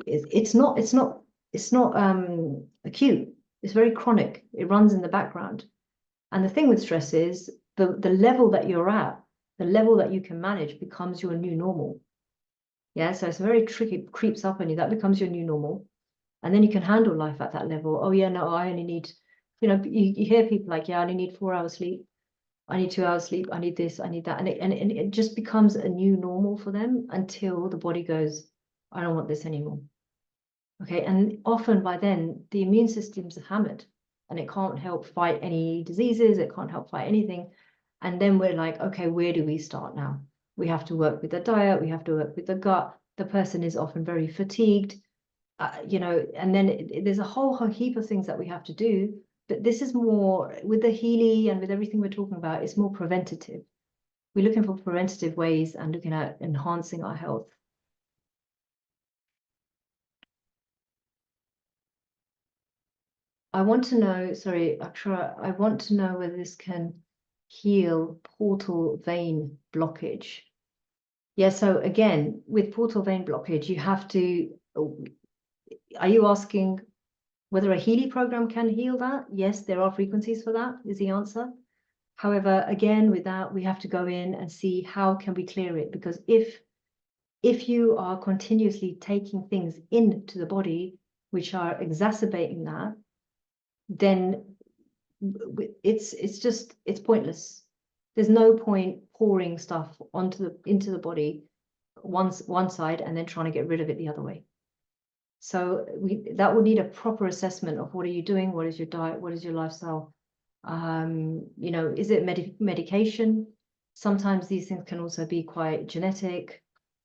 it's not acute, it's very chronic, it runs in the background. And the thing with stress is the level that you're at, the level that you can manage becomes your new normal. Yeah, so it's very tricky, it creeps up on you, that becomes your new normal. And then you can handle life at that level. Oh yeah, no, I only need, you know, you hear people like, yeah, I only need 4 hours sleep, I need 2 hours sleep, I need this, I need that. And it just becomes a new normal for them until the body goes, I don't want this anymore. Okay, and often by then the immune system's hammered and it can't help fight any diseases, it can't help fight anything. And then we're like, okay, where do we start now? We have to work with the diet, we have to work with the gut. The person is often very fatigued, you know, and then there's a whole heap of things that we have to do. But this is more, with the Healy and with everything we're talking about, it's more preventative. We're looking for preventative ways and looking at enhancing our health. I want to know, sorry, Akshara, I want to know whether this can heal portal vein blockage. Yeah, so again, with portal vein blockage, you have to, are you asking whether a Healy program can heal that? Yes, there are frequencies for that, is the answer. However, again, with that, we have to go in and see how can we clear it, because if you are continuously taking things into the body which are exacerbating that, then it's pointless. There's no point pouring stuff into the body one side and then trying to get rid of it the other way. So that would need a proper assessment of what are you doing, what is your diet, what is your lifestyle, you know, is it medication? Sometimes these things can also be quite genetic.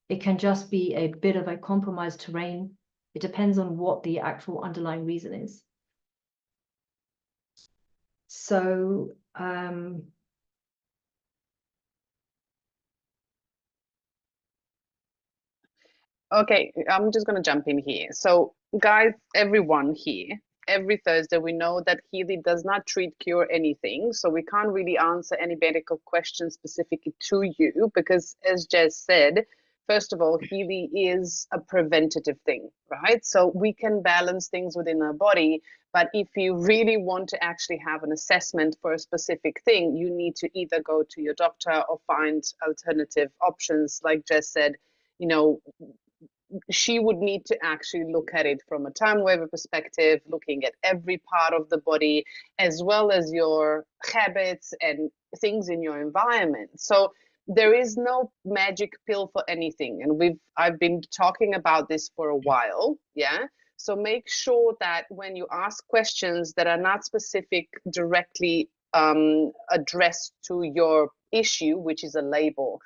It can just be a bit of a compromised terrain. It depends on what the actual underlying reason is. So Okay, I'm just going to jump in here. So, guys, everyone here, every Thursday, we know that Healy does not treat, cure anything. So, we can't really answer any medical questions specifically to you because, as Jess said, first of all, Healy is a preventative thing, right? So, we can balance things within our body. But if you really want to actually have an assessment for a specific thing, you need to either go to your doctor or find alternative options. Like Jess said, you know, she would need to actually look at it from a time waiver perspective, looking at every part of the body, as well as your habits and things in your environment. So there is no magic pill for anything. And I've been talking about this for a while. Yeah. So make sure that when you ask questions that are not specific directly addressed to your issue, which is a label,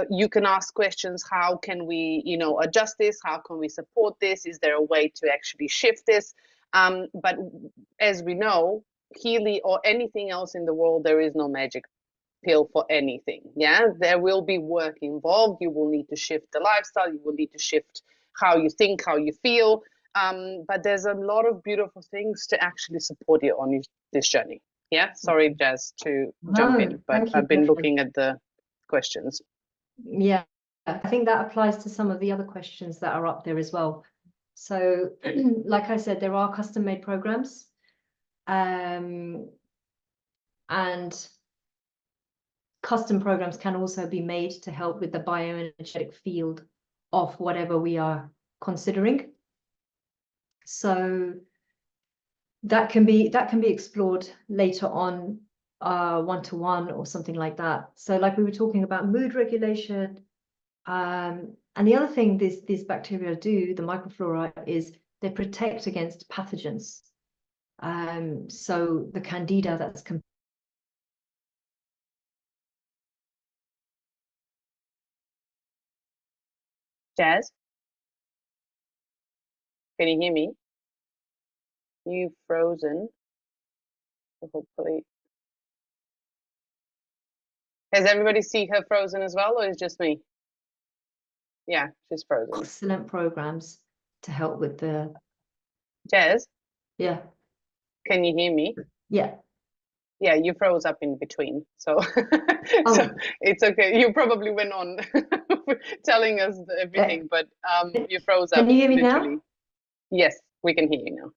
you can ask questions. How can we, you know, adjust this? How can we support this? Is there a way to actually shift this? But as we know, Healy or anything else in the world, there is no magic pill for anything. Yeah, there will be work involved. You will need to shift the lifestyle. You will need to shift how you think, how you feel. But there's a lot of beautiful things to actually support you on this journey. Yeah, sorry, Jazz, to jump in, but I've been looking at the questions. Yeah, I think that applies to some of the other questions that are up there as well. So, like I said, there are custom-made programs, and custom programs can also be made to help with the bioenergetic field of whatever we are considering. So that can be explored later on, one-to-one or something like that. So like we were talking about mood regulation, and the other thing these bacteria do, the microflora, is they protect against pathogens. So the candida that's Jazz, can you hear me? You've frozen. So hopefully. Has everybody seen her frozen as well, or is it just me? Yeah, she's frozen. excellent programs to help with the. Jazz? Yeah. Can you hear me? Yeah. Yeah, you froze up in between. So, Oh. so it's okay. You probably went on telling us everything, but you froze up. Can you hear me literally. now? Yes, we can hear you now.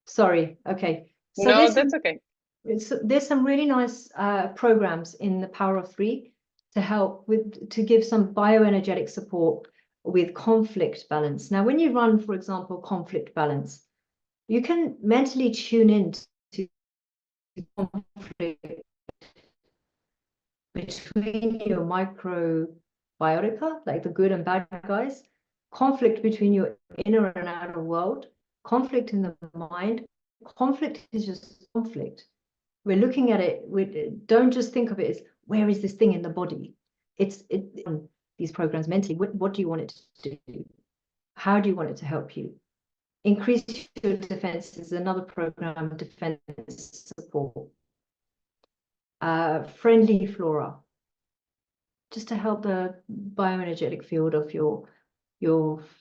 Sorry. Okay. So no, that's okay. There's some really nice programs in the Power of Three to help to give some bioenergetic support with conflict balance. Now, when you run, for example, conflict balance, you can mentally tune in to conflict between your microbiotica, like the good and bad guys, conflict between your inner and outer world, conflict in the mind. Conflict is just conflict. We're looking at it. We don't just think of it as where is this thing in the body. It's these programs mentally. What do you want it to do? How do you want it to help you? Increase your defense is another program. Defense support. Friendly flora, just to help the bioenergetic field of your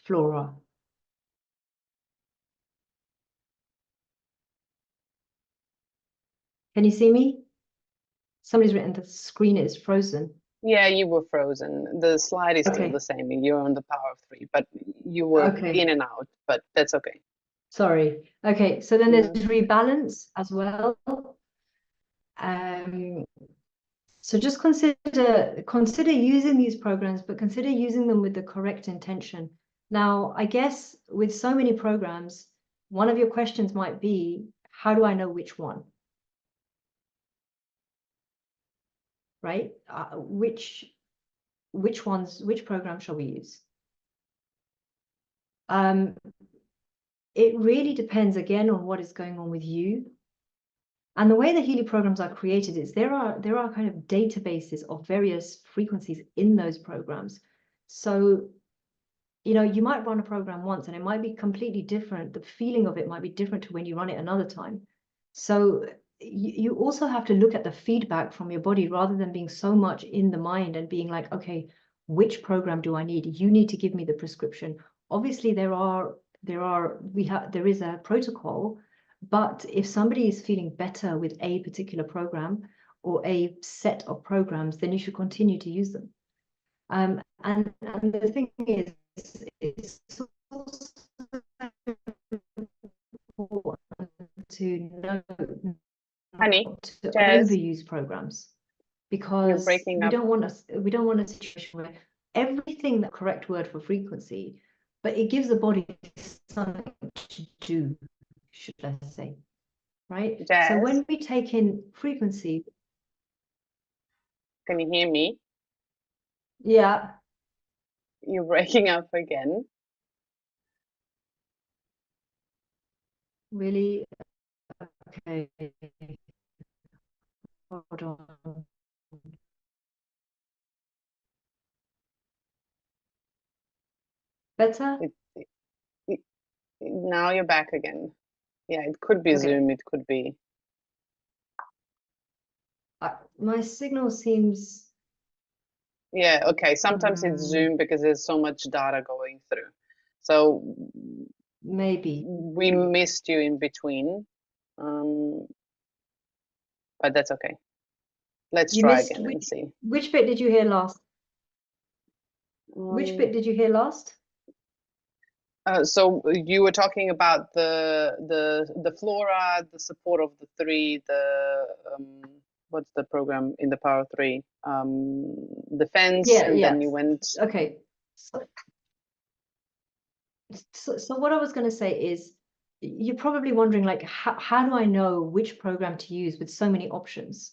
flora. Can you see me? Somebody's written the screen is frozen. Yeah, you were frozen. The slide is still the same. You're on the Power of Three, but you were in and out, but that's okay. Sorry. Okay, so then there's rebalance as well. So just consider using these programs, but consider using them with the correct intention. Now, I guess with so many programs, one of your questions might be, how do I know which one? Right? Which program shall we use? It really depends again on what is going on with you. And the way the Healy programs are created is there are kind of databases of various frequencies in those programs. So, you know, you might run a program once and it might be completely different. The feeling of it might be different to when you run it another time. So you also have to look at the feedback from your body rather than being so much in the mind and being like, okay, which program do I need? You need to give me the prescription. Obviously, there is a protocol, but if somebody is feeling better with a particular program or a set of programs, then you should continue to use them. And the thing is, it's also important to know Honey, not to Jazz, overuse programs, you're because breaking we up. don't want a situation where everything, the correct word for frequency, but it gives the body something to do, should I say, right? So Jazz, when we take in frequency, can you hear me? yeah, You're breaking up again. really, okay, hold on. Better? It, now you're back again. Yeah, it could be Okay. Zoom, it could be. My signal seems Yeah, okay. Sometimes it's Zoom because there's so much data going through. So maybe. we missed you in between, but that's okay. Let's You try missed again and see. which bit did you hear last? Which bit did you hear last? So you were talking about the flora, the support of the three, what's the program in the Power Three? Defense, Yeah, and yeah. then you went. Okay. So what I was going to say is, you're probably wondering, like, how do I know which program to use with so many options,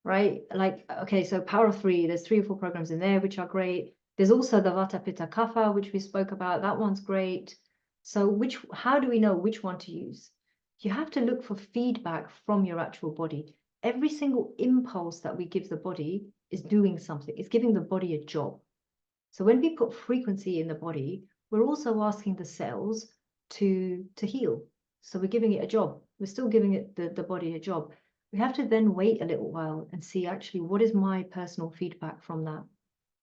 right? Like, okay, so Power of Three, there's 3 or 4 programs in there, which are great. There's also the Vata Pitta Kapha, which we spoke about. That one's great. So how do we know which one to use? You have to look for feedback from your actual body. Every single impulse that we give the body is doing something. It's giving the body a job. So when we put frequency in the body, we're also asking the cells to heal. So we're giving it a job. We're still giving it the body a job. We have to then wait a little while and see, actually, what is my personal feedback from that?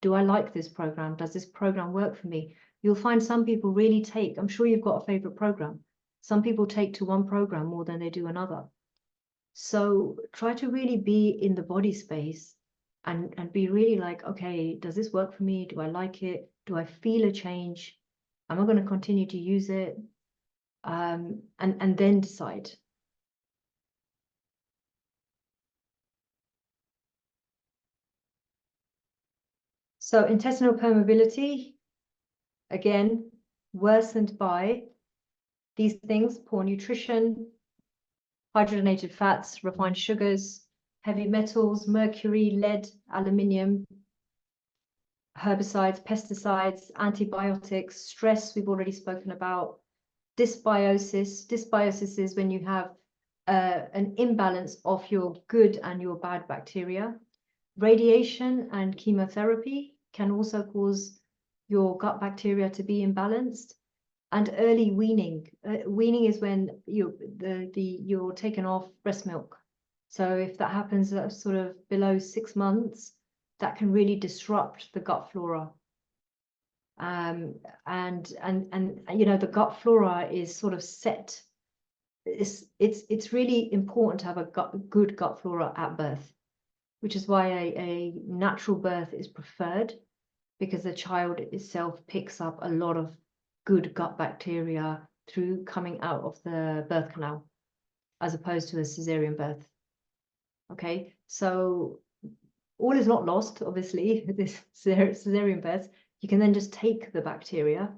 Do I like this program? Does this program work for me? You'll find some people really take, I'm sure you've got a favorite program. Some people take to one program more than they do another. So try to really be in the body space and be really like, okay, does this work for me? Do I like it? Do I feel a change? Am I going to continue to use it? And then decide. So intestinal permeability, again, worsened by these things: poor nutrition, hydrogenated fats, refined sugars, heavy metals, mercury, lead, aluminium, herbicides, pesticides, antibiotics, stress we've already spoken about, dysbiosis. Dysbiosis is when you have an imbalance of your good and your bad bacteria. Radiation and chemotherapy can also cause your gut bacteria to be imbalanced. And early weaning. Weaning is when you're taken off breast milk. So if that happens sort of below 6 months, that can really disrupt the gut flora. And you know, the gut flora is sort of set. It's really important to have a good gut flora at birth, which is why a natural birth is preferred, because the child itself picks up a lot of good gut bacteria through coming out of the birth canal, as opposed to a cesarean birth. Okay, so all is not lost, obviously, this cesarean birth. You can then just take the bacteria,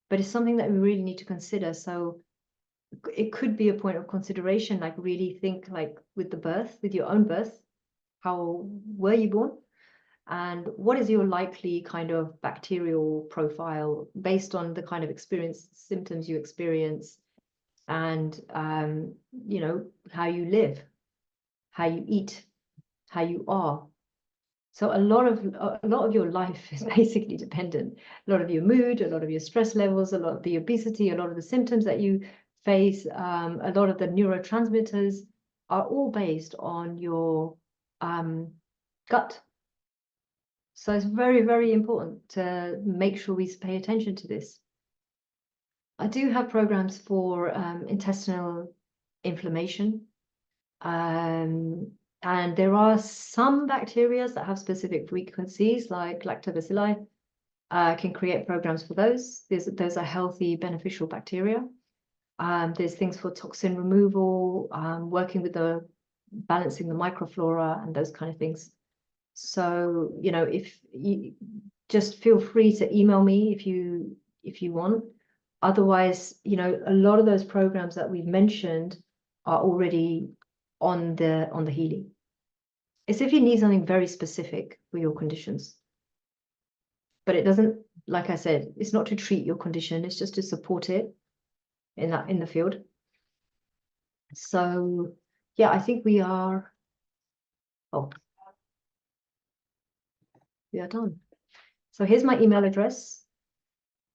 but it's something that we really need to consider. So it could be a point of consideration, like really think like with the birth, with your own birth, how were you born? And what is your likely kind of bacterial profile based on the kind of symptoms you experience, and you know, how you live, how you eat, how you are. So a lot of your life is basically dependent. A lot of your mood, a lot of your stress levels, a lot of the obesity, a lot of the symptoms that you face, a lot of the neurotransmitters are all based on your gut. So it's very, very important to make sure we pay attention to this. I do have programs for intestinal inflammation. And there are some bacteria that have specific frequencies, like lactobacilli, can create programs for those. Those are healthy, beneficial bacteria. There's things for toxin removal, working with balancing the microflora and those kind of things. So, you know, if you just feel free to email me if you want. Otherwise, you know, a lot of those programs that we've mentioned are already on the Healy. It's if you need something very specific for your conditions. But it doesn't, like I said, it's not to treat your condition, it's just to support it in the field. So yeah, I think we are done. So here's my email address.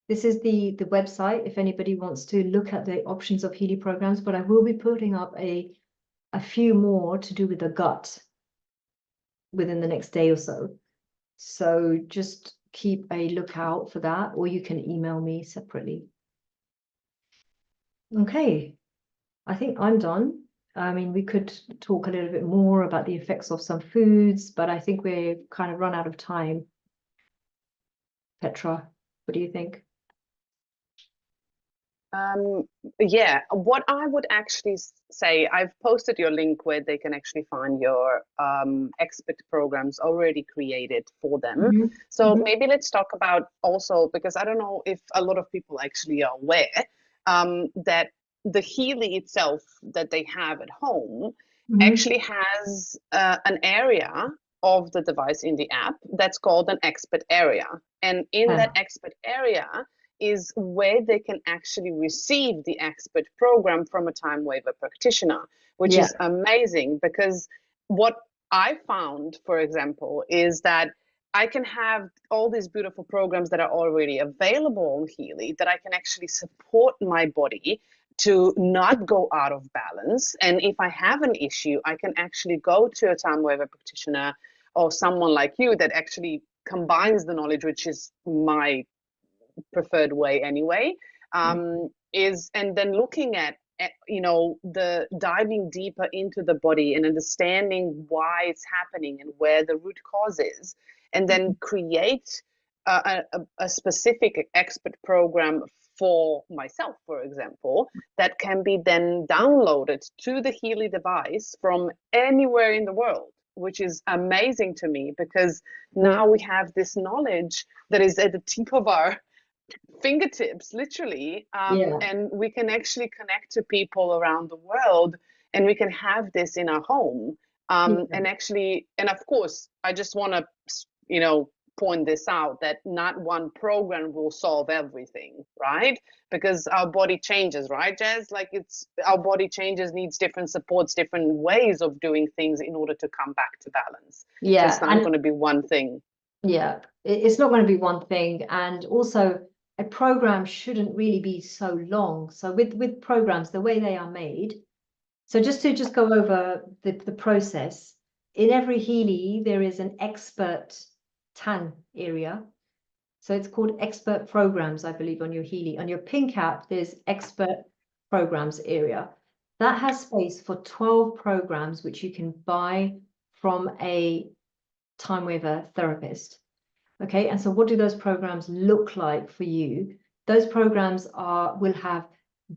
This is the website if anybody wants to look at the options of Healy programs, but I will be putting up a few more to do with the gut within the next day or so. So just keep a lookout for that, or you can email me separately. Okay, I think I'm done. I mean, we could talk a little bit more about the effects of some foods, but I think we've kind of run out of time. Petra, what do you think? Yeah, what I would actually say, I've posted your link where they can actually find your expert programs already created for them. So maybe let's talk about also, because I don't know if a lot of people actually are aware that the Healy itself that they have at home actually has an area of the device in the app that's called an expert area. And in that expert area is where they can actually receive the expert program from a time waiver practitioner, which is amazing, because what I found, for example, is that I can have all these beautiful programs that are already available on Healy that I can actually support my body to not go out of balance. And if I have an issue, I can actually go to a time waiver practitioner or someone like you that actually combines the knowledge, which is my preferred way anyway, is, and then looking at you know, the diving deeper into the body and understanding why it's happening and where the root cause is, and then create a specific expert program for myself, for example, that can be then downloaded to the Healy device from anywhere in the world, which is amazing to me, because now we have this knowledge that is at the tip of our fingertips, literally, and we can actually connect to people around the world, and we can have this in our home, and actually, and of course, I just want to, you know, point this out, that not one program will solve everything, right? Because our body changes, right, Jazz? Like, it's, our body changes, needs different supports, different ways of doing things in order to come back to balance. So it's not going to be one thing. Yeah, it's not going to be one thing. And also, a program shouldn't really be so long. So with programs, the way they are made, so just to go over the process, in every Healy, there is an expert TAN area. So it's called expert programs, I believe, on your Healy. On your pink app, there's expert programs area. That has space for 12 programs, which you can buy from a time waiver therapist. Okay, and so what do those programs look like for you? Those programs will have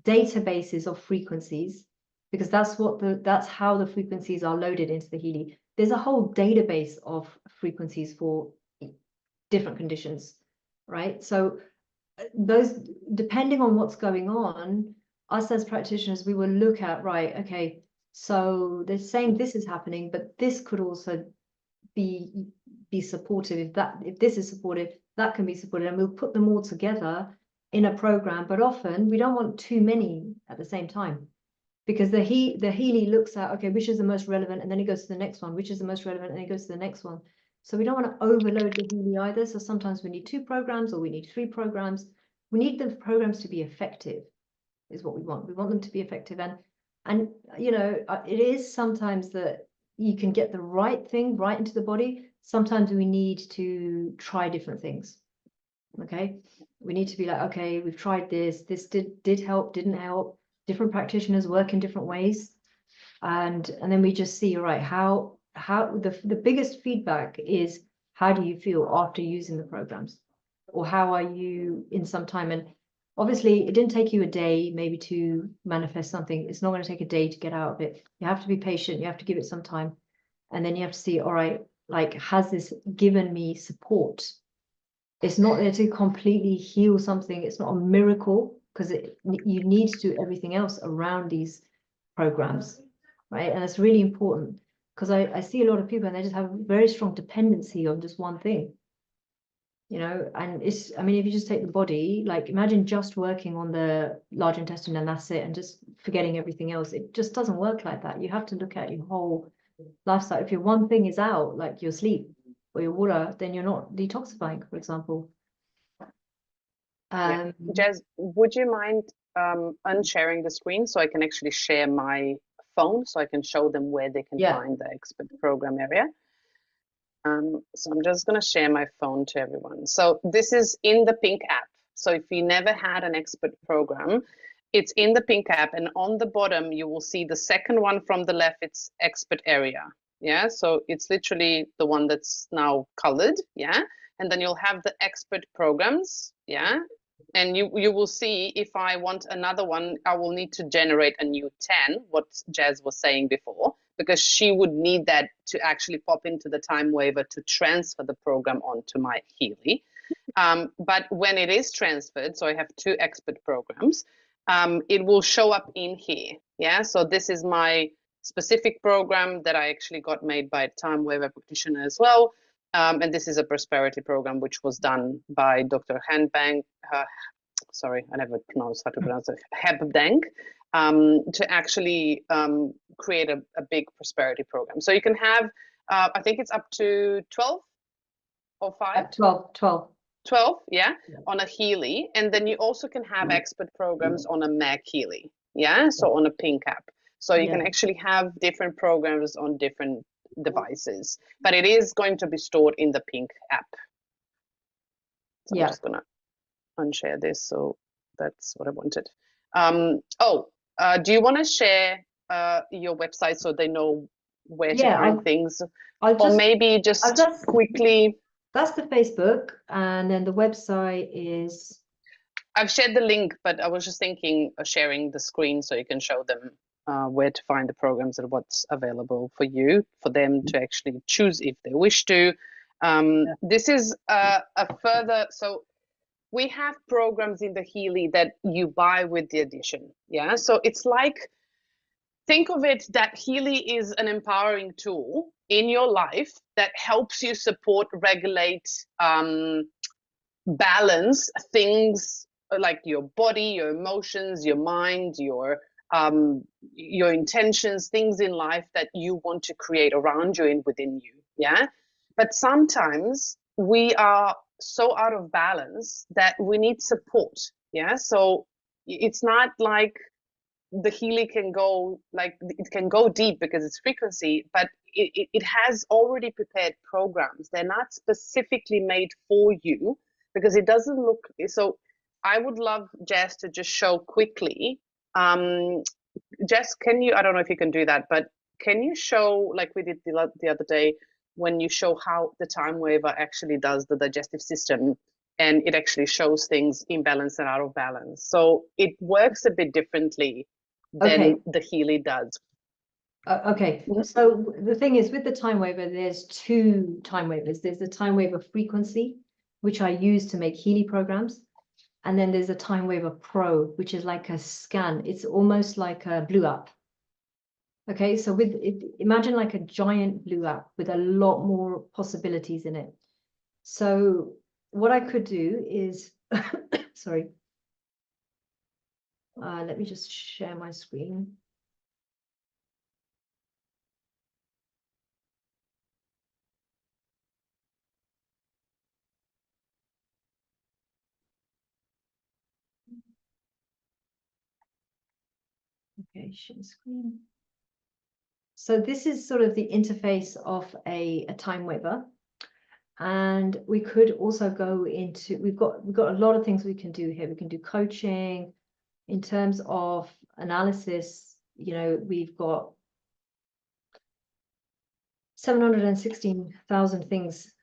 databases of frequencies because that's how the frequencies are loaded into the Healy. There's a whole database of frequencies for different conditions, right? So those, depending on what's going on, us as practitioners, we will look at, right, okay, so they're saying this is happening, but this could also be supportive. If this is supportive, that can be supported, and we'll put them all together in a program. But often we don't want too many at the same time, because the Healy looks at, okay, which is the most relevant, and then it goes to the next one, which is the most relevant, and it goes to the next one. So we don't want to overload the Healy either. So sometimes we need 2 programs, or we need 3 programs. We need the programs to be effective, is what we want. We want them to be effective. And you know, it is sometimes that you can get the right thing right into the body. Sometimes we need to try different things. Okay, we need to be like, okay, we've tried this did help, didn't help. Different practitioners work in different ways, and then we just see, all right, how the biggest feedback is, how do you feel after using the programs, or how are you in some time? And obviously it didn't take you a day maybe to manifest something. It's not going to take a day to get out of it. You have to be patient, you have to give it some time, and then you have to see, all right, like, has this given me support? It's not there to completely heal something. It's not a miracle, because you need to do everything else around these programs, right? And it's really important, because I see a lot of people and they just have a very strong dependency on just one thing, you know. And it's, I mean, if you just take the body, like, imagine just working on the large intestine and that's it, and just forgetting everything else. It just doesn't work like that. You have to look at your whole lifestyle. If your one thing is out, like your sleep or your water, then you're not detoxifying, for example. Yeah. Jazz, would you mind unsharing the screen so I can actually share my phone, so I can show them where they can find the expert program area? So I'm just going to share my phone to everyone. So this is in the pink app. So if you never had an expert program, it's in the pink app, and on the bottom you will see the second one from the left. It's expert area. Yeah, so it's literally the one that's now colored. Yeah, and then you'll have the expert programs. Yeah, and you will see, if I want another one, I will need to generate a new 10, what Jazz was saying before, because she would need that to actually pop into the time waiver to transfer the program onto my Healy. But when it is transferred, so I have 2 expert programs, it will show up in here. Yeah, so this is my specific program that I actually got made by a time waiver practitioner as well. And this is a prosperity program which was done by Dr. Handbank. Sorry, I never pronounced how to pronounce it. Hebdank, to actually create a big prosperity program. So you can have, I think it's up to 12 or 5? 12, yeah, on a Healy. And then you also can have expert programs on a Mac Healy, yeah, so on a pink app. So you can actually have different programs on different devices, but it is going to be stored in the pink app. So I'm just gonna unshare this. So that's what I wanted. Do you want to share your website so they know where to find things? Or maybe just quickly. That's the Facebook, and then the website is... I've shared the link, but I was just thinking of sharing the screen so you can show them where to find the programs and what's available for you, for them to actually choose if they wish to. This is a further, so we have programs in the Healy that you buy with the addition. Yeah, so it's like, think of it that Healy is an empowering tool in your life that helps you support, regulate, balance things like your body, your emotions, your mind, your intentions, things in life that you want to create around you and within you. Yeah, but sometimes we are so out of balance that we need support. Yeah, so it's not like the Healy can go, like, it can go deep because it's frequency, but it has already prepared programs. They're not specifically made for you, because it doesn't look so. I would love Jess to just show quickly. Jess, can you, I don't know if you can do that, but can you show, like we did the other day, when you show how the time waiver actually does the digestive system, and it actually shows things in balance and out of balance. So it works a bit differently Okay. than the Healy does. Okay, Mhm. so the thing is with the time waver, there's two time wavers. There's the time waver frequency, which I use to make Healy programs. And then there's a time waver pro, which is like a scan. It's almost like a blue app. Okay, so with it, imagine like a giant blue app with a lot more possibilities in it. So what I could do is, sorry, let me just share my screen. Okay, share screen. So this is sort of the interface of a time waver. And we could also go into, we've got a lot of things we can do here. We can do coaching in terms of analysis. You know, we've got 716,000 things,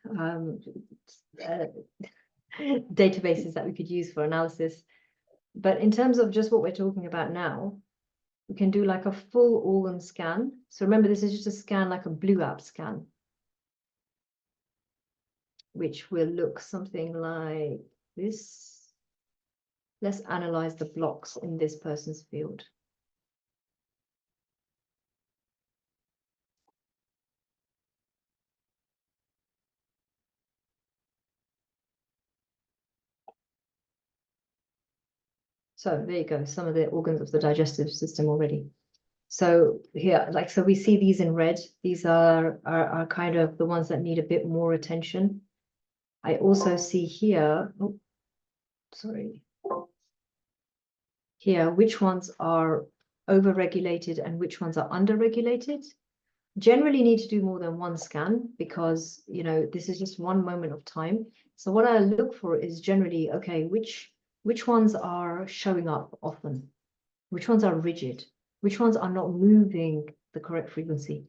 databases that we could use for analysis. But in terms of just what we're talking about now, we can do like a full organ scan. So remember, this is just a scan, like a blue app scan, which will look something like this. Let's analyze the blocks in this person's field. So there you go, some of the organs of the digestive system already. So here, like, so we see these in red. These are kind of the ones that need a bit more attention. I also see here, oh, sorry. Here, which ones are over-regulated and which ones are under-regulated. Generally need to do more than one scan because, you know, this is just one moment of time. So what I look for is generally, okay, which ones are showing up often? Which ones are rigid? Which ones are not moving the correct frequency,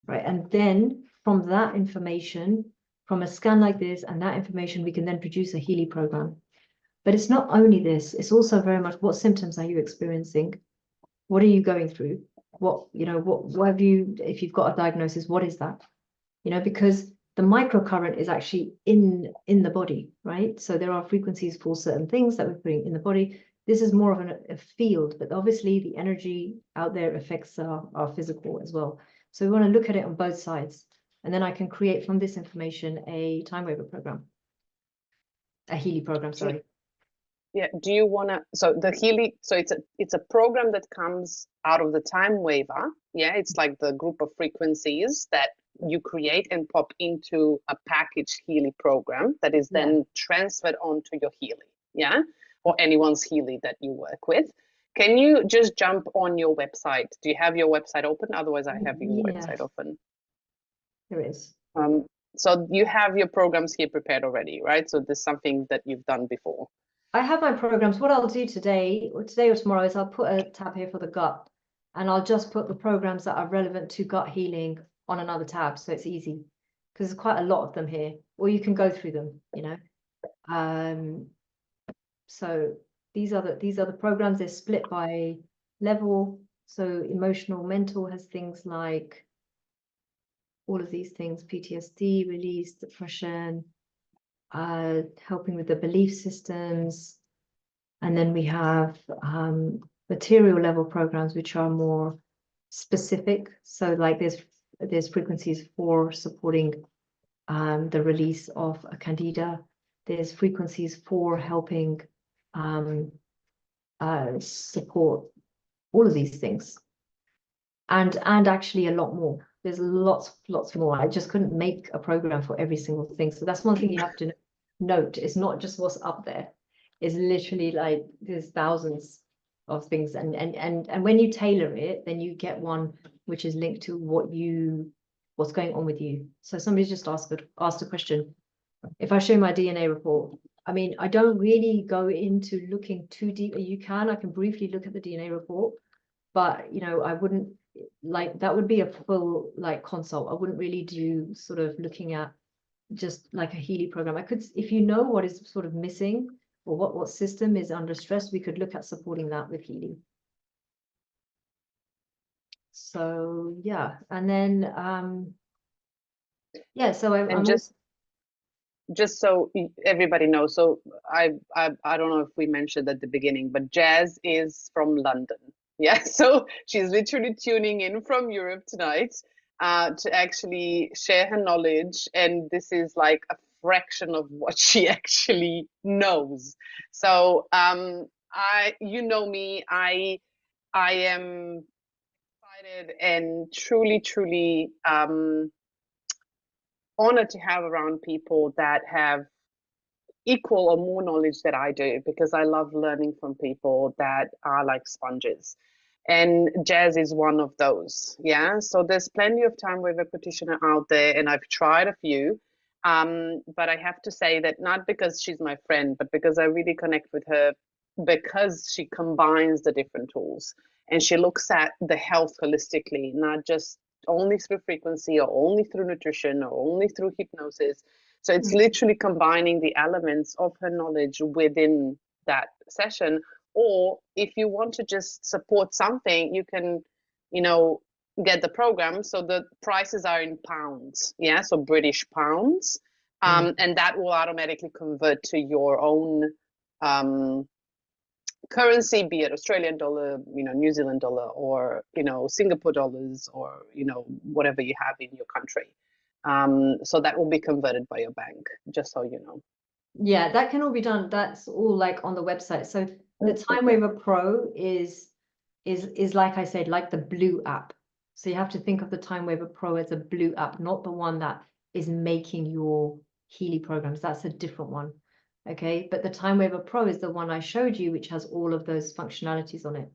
right? And then from that information, from a scan like this and that information, we can then produce a Healy program. But it's not only this, it's also very much what symptoms are you experiencing? What are you going through? What, you know, what have you, if you've got a diagnosis, what is that? You know, because the microcurrent is actually in the body, right? So there are frequencies for certain things that we're putting in the body. This is more of a field, but obviously the energy out there affects our physical as well. So we want to look at it on both sides. And then I can create from this information a time waver program, a Healy program, sorry. Yeah, do you want to, so the Healy, so it's a program that comes out of the time waver. Yeah, it's like the group of frequencies that you create and pop into a package Healy program that is then transferred onto your Healy, yeah, or anyone's Healy that you work with. Can you just jump on your website? Do you have your website open? Otherwise, I have your website open. There is. So you have your programs here prepared already, right? So this is something that you've done before. I have my programs. What I'll do today or tomorrow is I'll put a tab here for the gut, and I'll just put the programs that are relevant to gut healing on another tab, so it's easy because there's quite a lot of them here, or you can go through them, you know. So these are the programs. They're split by level. So emotional, mental has things like all of these things: PTSD, release, depression, helping with the belief systems. And then we have material level programs, which are more specific. So like there's frequencies for supporting the release of a candida. There's frequencies for helping support all of these things. And actually a lot more. There's lots more. I just couldn't make a program for every single thing. So that's one thing you have to note. It's not just what's up there. It's literally like there's thousands of things. And when you tailor it, then you get one which is linked to what's going on with you. So somebody just asked a question. If I show my DNA report, I mean, I don't really go into looking too deep. I can briefly look at the DNA report, but you know, I wouldn't like that would be a full like consult. I wouldn't really do sort of looking at just like a Healy program. I could, if you know what is sort of missing or what system is under stress, we could look at supporting that with Healy. So yeah, and then yeah, so And I'm also just so everybody knows, so I don't know if we mentioned at the beginning, but Jazz is from London. Yeah, so she's literally tuning in from Europe tonight to actually share her knowledge, and this is like a fraction of what she actually knows. So you know me, I am excited and truly honored to have around people that have equal or more knowledge that I do, because I love learning from people that are like sponges. And Jazz is one of those. Yeah. So there's plenty of time waiver practitioner out there, and I've tried a few. But I have to say that not because she's my friend, but because I really connect with her, because she combines the different tools and she looks at the health holistically, not just only through frequency or only through nutrition or only through hypnosis. So it's mm, literally combining the elements of her knowledge within that session. Or if you want to just support something, you can, you know, get the program. So the prices are in pounds. Yeah. So British pounds. mm, And that will automatically convert to your own currency, be it Australian dollar, New Zealand dollar, or, Singapore dollars, or, whatever you have in your country. So that will be converted by your bank, just so you know. yeah, that can all be done. That's all like on the website. So the Time Okay. Waver Pro is like I said, like the blue app. So you have to think of the Time Waver Pro as a blue app, not the one that is making your Healy programs. That's a different one. Okay, but the Time Waver Pro is the one I showed you, which has all of those functionalities on it.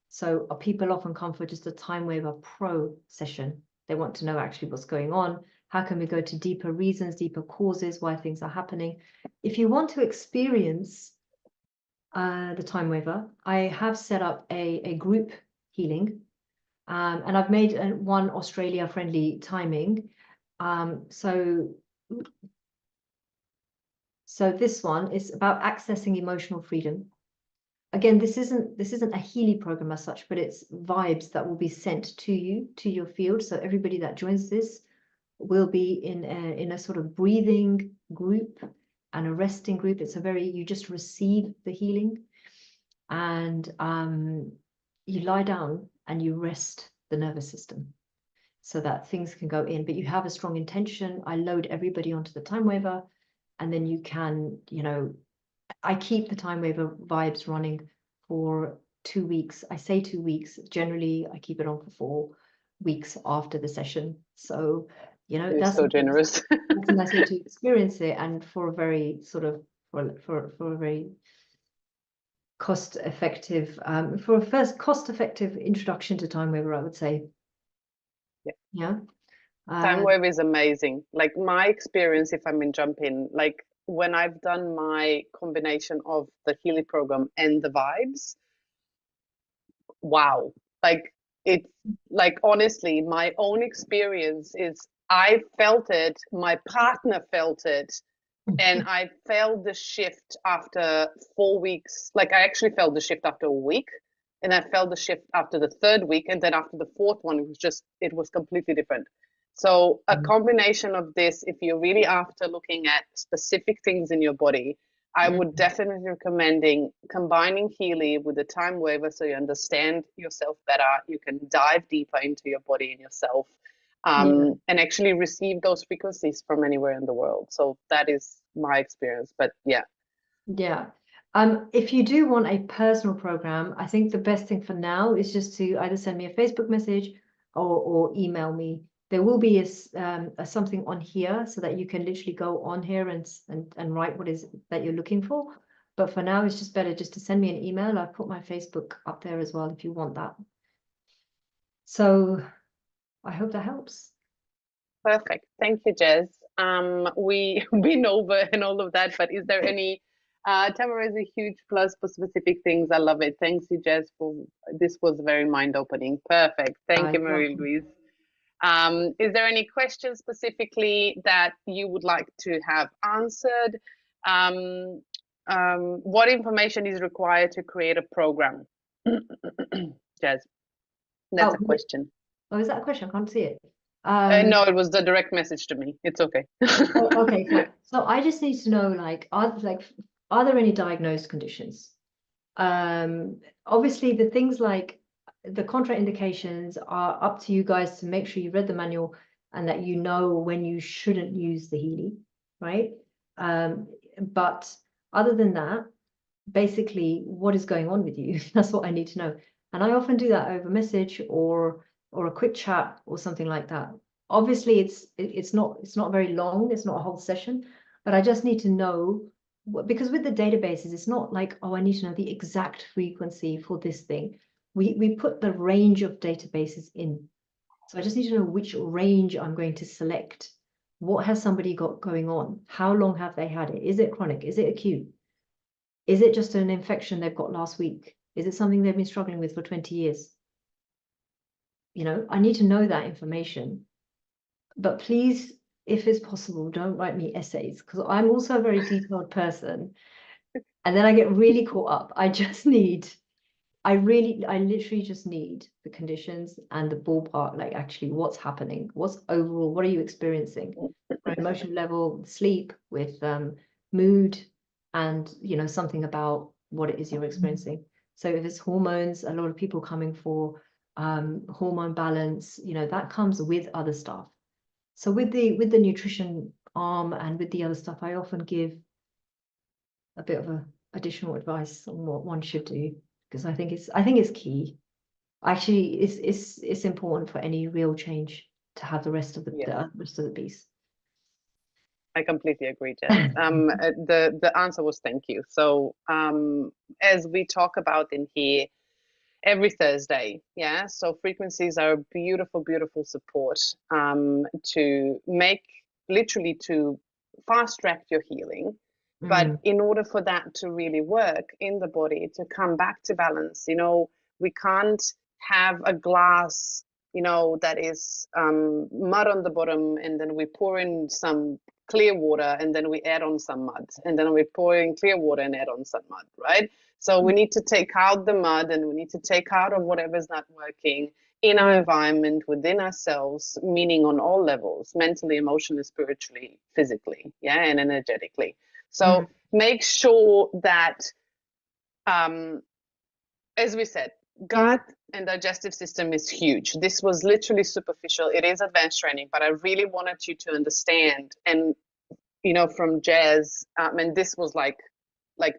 So people often come for just a Time Waver Pro session. They want to know actually what's going on. How can we go to deeper reasons, deeper causes, why things are happening? If you want to experience the Time Waver, I have set up a group healing, and I've made one Australia friendly timing. So this one is about accessing emotional freedom. Again, this isn't a Healy program as such, but it's vibes that will be sent to you, to your field. So everybody that joins this will be in a sort of breathing group and a resting group. It's a very, you just receive the healing, and you lie down and you rest the nervous system so that things can go in, but you have a strong intention. I load everybody onto the Time Waver, and then you can, I keep the Time Waver vibes running for 2 weeks. I say 2 weeks. Generally, I keep it on for 4 weeks after the session. So, You're that's so generous. a nice way to experience it, and for a very sort of for a very cost effective for a first cost effective introduction to Time Waver, I would say. Yeah. Yeah. Time Uh, wave is amazing. Like my experience, if I may jump in, like when I've done my combination of the Healy program and the vibes, wow. Like it's like honestly, my own experience is I felt it, my partner felt it, and I felt the shift after 4 weeks. Like I actually felt the shift after a week, and I felt the shift after the third week, and then after the fourth one, it was completely different. So a combination of this, if you're really after looking at specific things in your body, I would definitely recommending combining Healy with the time waiver, so you understand yourself better. You can dive deeper into your body and yourself, yeah. and actually receive those frequencies from anywhere in the world. So that is my experience. But yeah. Yeah. If you do want a personal program, I think the best thing for now is just to either send me a Facebook message or email me. There will be a something on here so that you can literally go on here and write what is that you're looking for. But for now, it's just better just to send me an email. I've put my Facebook up there as well if you want that. So I hope that helps. Perfect. Thank you, Jez. We been over and all of that, but is there any Tamara is a huge plus for specific things. I love it. Thanks you, Jez, for this was very mind-opening. Perfect. Thank you, You're welcome. Marie-Louise. Is there any questions specifically that you would like to have answered? What information is required to create a program? Jez, that's Oh, a question. Oh, is that a question? I can't see it. No, it was the direct message to me. It's okay. Oh, okay, cool. So I just need to know, are there any diagnosed conditions? Obviously the things like the contraindications are up to you guys to make sure you read the manual and that you know when you shouldn't use the Healy, right? But other than that, basically what is going on with you? That's what I need to know. And I often do that over message or a quick chat or something like that. Obviously it's not very long, it's not a whole session, but I just need to know because with the databases, it's not like, oh, I need to know the exact frequency for this thing. We put the range of databases in. So I just need to know which range I'm going to select. What has somebody got going on? How long have they had it? Is it chronic? Is it acute? Is it just an infection they've got last week? Is it something they've been struggling with for 20 years? You know, I need to know that information. But please, if it's possible, don't write me essays because I'm also a very detailed person. And then I get really caught up. I literally just need the conditions and the ballpark, like actually what's happening, what's overall, what are you experiencing? On an emotional level, sleep, with mood, and something about what it is you're experiencing. So if it's hormones, a lot of people coming for hormone balance, that comes with other stuff. So with the nutrition arm and with the other stuff, I often give a bit of additional advice on what one should do because I think it's key. Actually, it's important for any real change to have the rest of Yes, the rest of the piece. I completely agree, Jess. The answer was thank you. So, as we talk about in here every Thursday, yeah. So frequencies are a beautiful, beautiful support to make literally to fast track your healing. But Mm, in order for that to really work in the body, to come back to balance, we can't have a glass, that is mud on the bottom, and then we pour in some clear water, and then we add on some mud, and then we pour in clear water and add on some mud, right? So we need to take out the mud and we need to take out of whatever's not working in our environment, within ourselves, meaning on all levels, mentally, emotionally, spiritually, physically, yeah, and energetically. mm, So make sure that, as we said, gut and digestive system is huge. This was literally superficial. It is advanced training, but I really wanted you to understand. And from Jazz, and this was like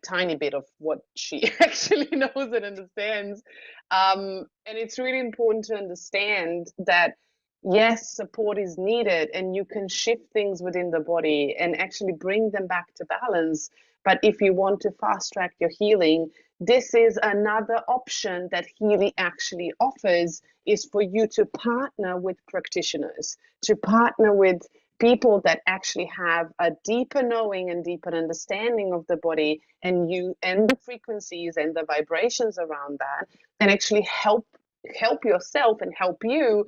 tiny bit of what she actually knows and understands. And it's really important to understand that yes, support is needed and you can shift things within the body and actually bring them back to balance. But if you want to fast track your healing, this is another option that Healy actually offers, is for you to partner with practitioners, to partner with people that actually have a deeper knowing and deeper understanding of the body and you and the frequencies and the vibrations around that, and actually help yourself and help you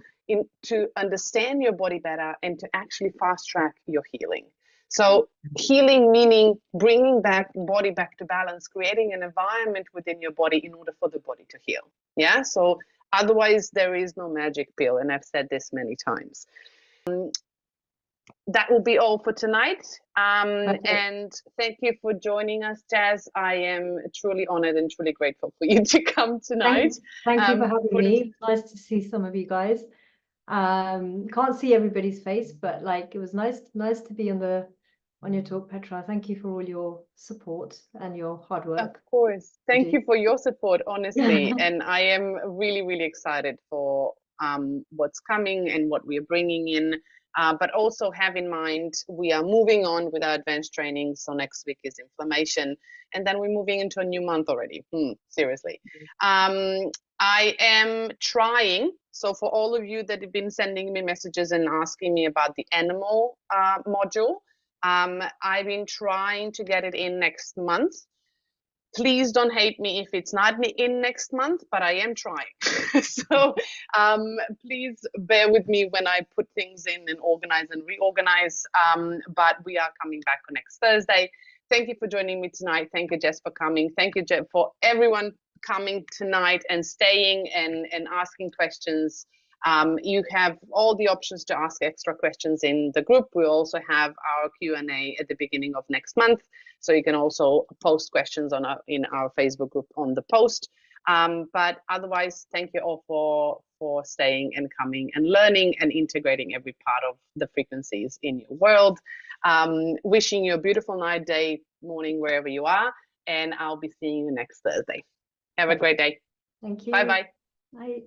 to understand your body better and to actually fast track your healing. So healing meaning bringing back body back to balance, creating an environment within your body in order for the body to heal. Yeah. So otherwise there is no magic pill, and I've said this many times. That will be all for tonight. And thank you for joining us, Jazz. I am truly honored and truly grateful for you to come tonight. Thank you for having me. Nice to see some of you guys. Can't see everybody's face, but like it was nice to be on your talk, Petra. Thank you for all your support and your hard work. Of course. Thank you for your support, honestly. And I am really, really excited for what's coming and what we are bringing in. But also have in mind, we are moving on with our advanced training. So next week is inflammation. And then we're moving into a new month already. Seriously. I am trying. So for all of you that have been sending me messages and asking me about the animal module, I've been trying to get it in next month. Please don't hate me if it's not in next month, but I am trying. So please bear with me when I put things in and organize and reorganize. But we are coming back on next Thursday. Thank you for joining me tonight. Thank you, Jess, for coming. Thank you, Jeff, for everyone coming tonight and staying and asking questions. You have all the options to ask extra questions in the group. We also have our Q&A at the beginning of next month, so you can also post questions in our Facebook group on the post. But otherwise, thank you all for staying and coming and learning and integrating every part of the frequencies in your world. Wishing you a beautiful night, day, morning, wherever you are, and I'll be seeing you next Thursday. Have a great day. Thank you. Bye-bye. Bye.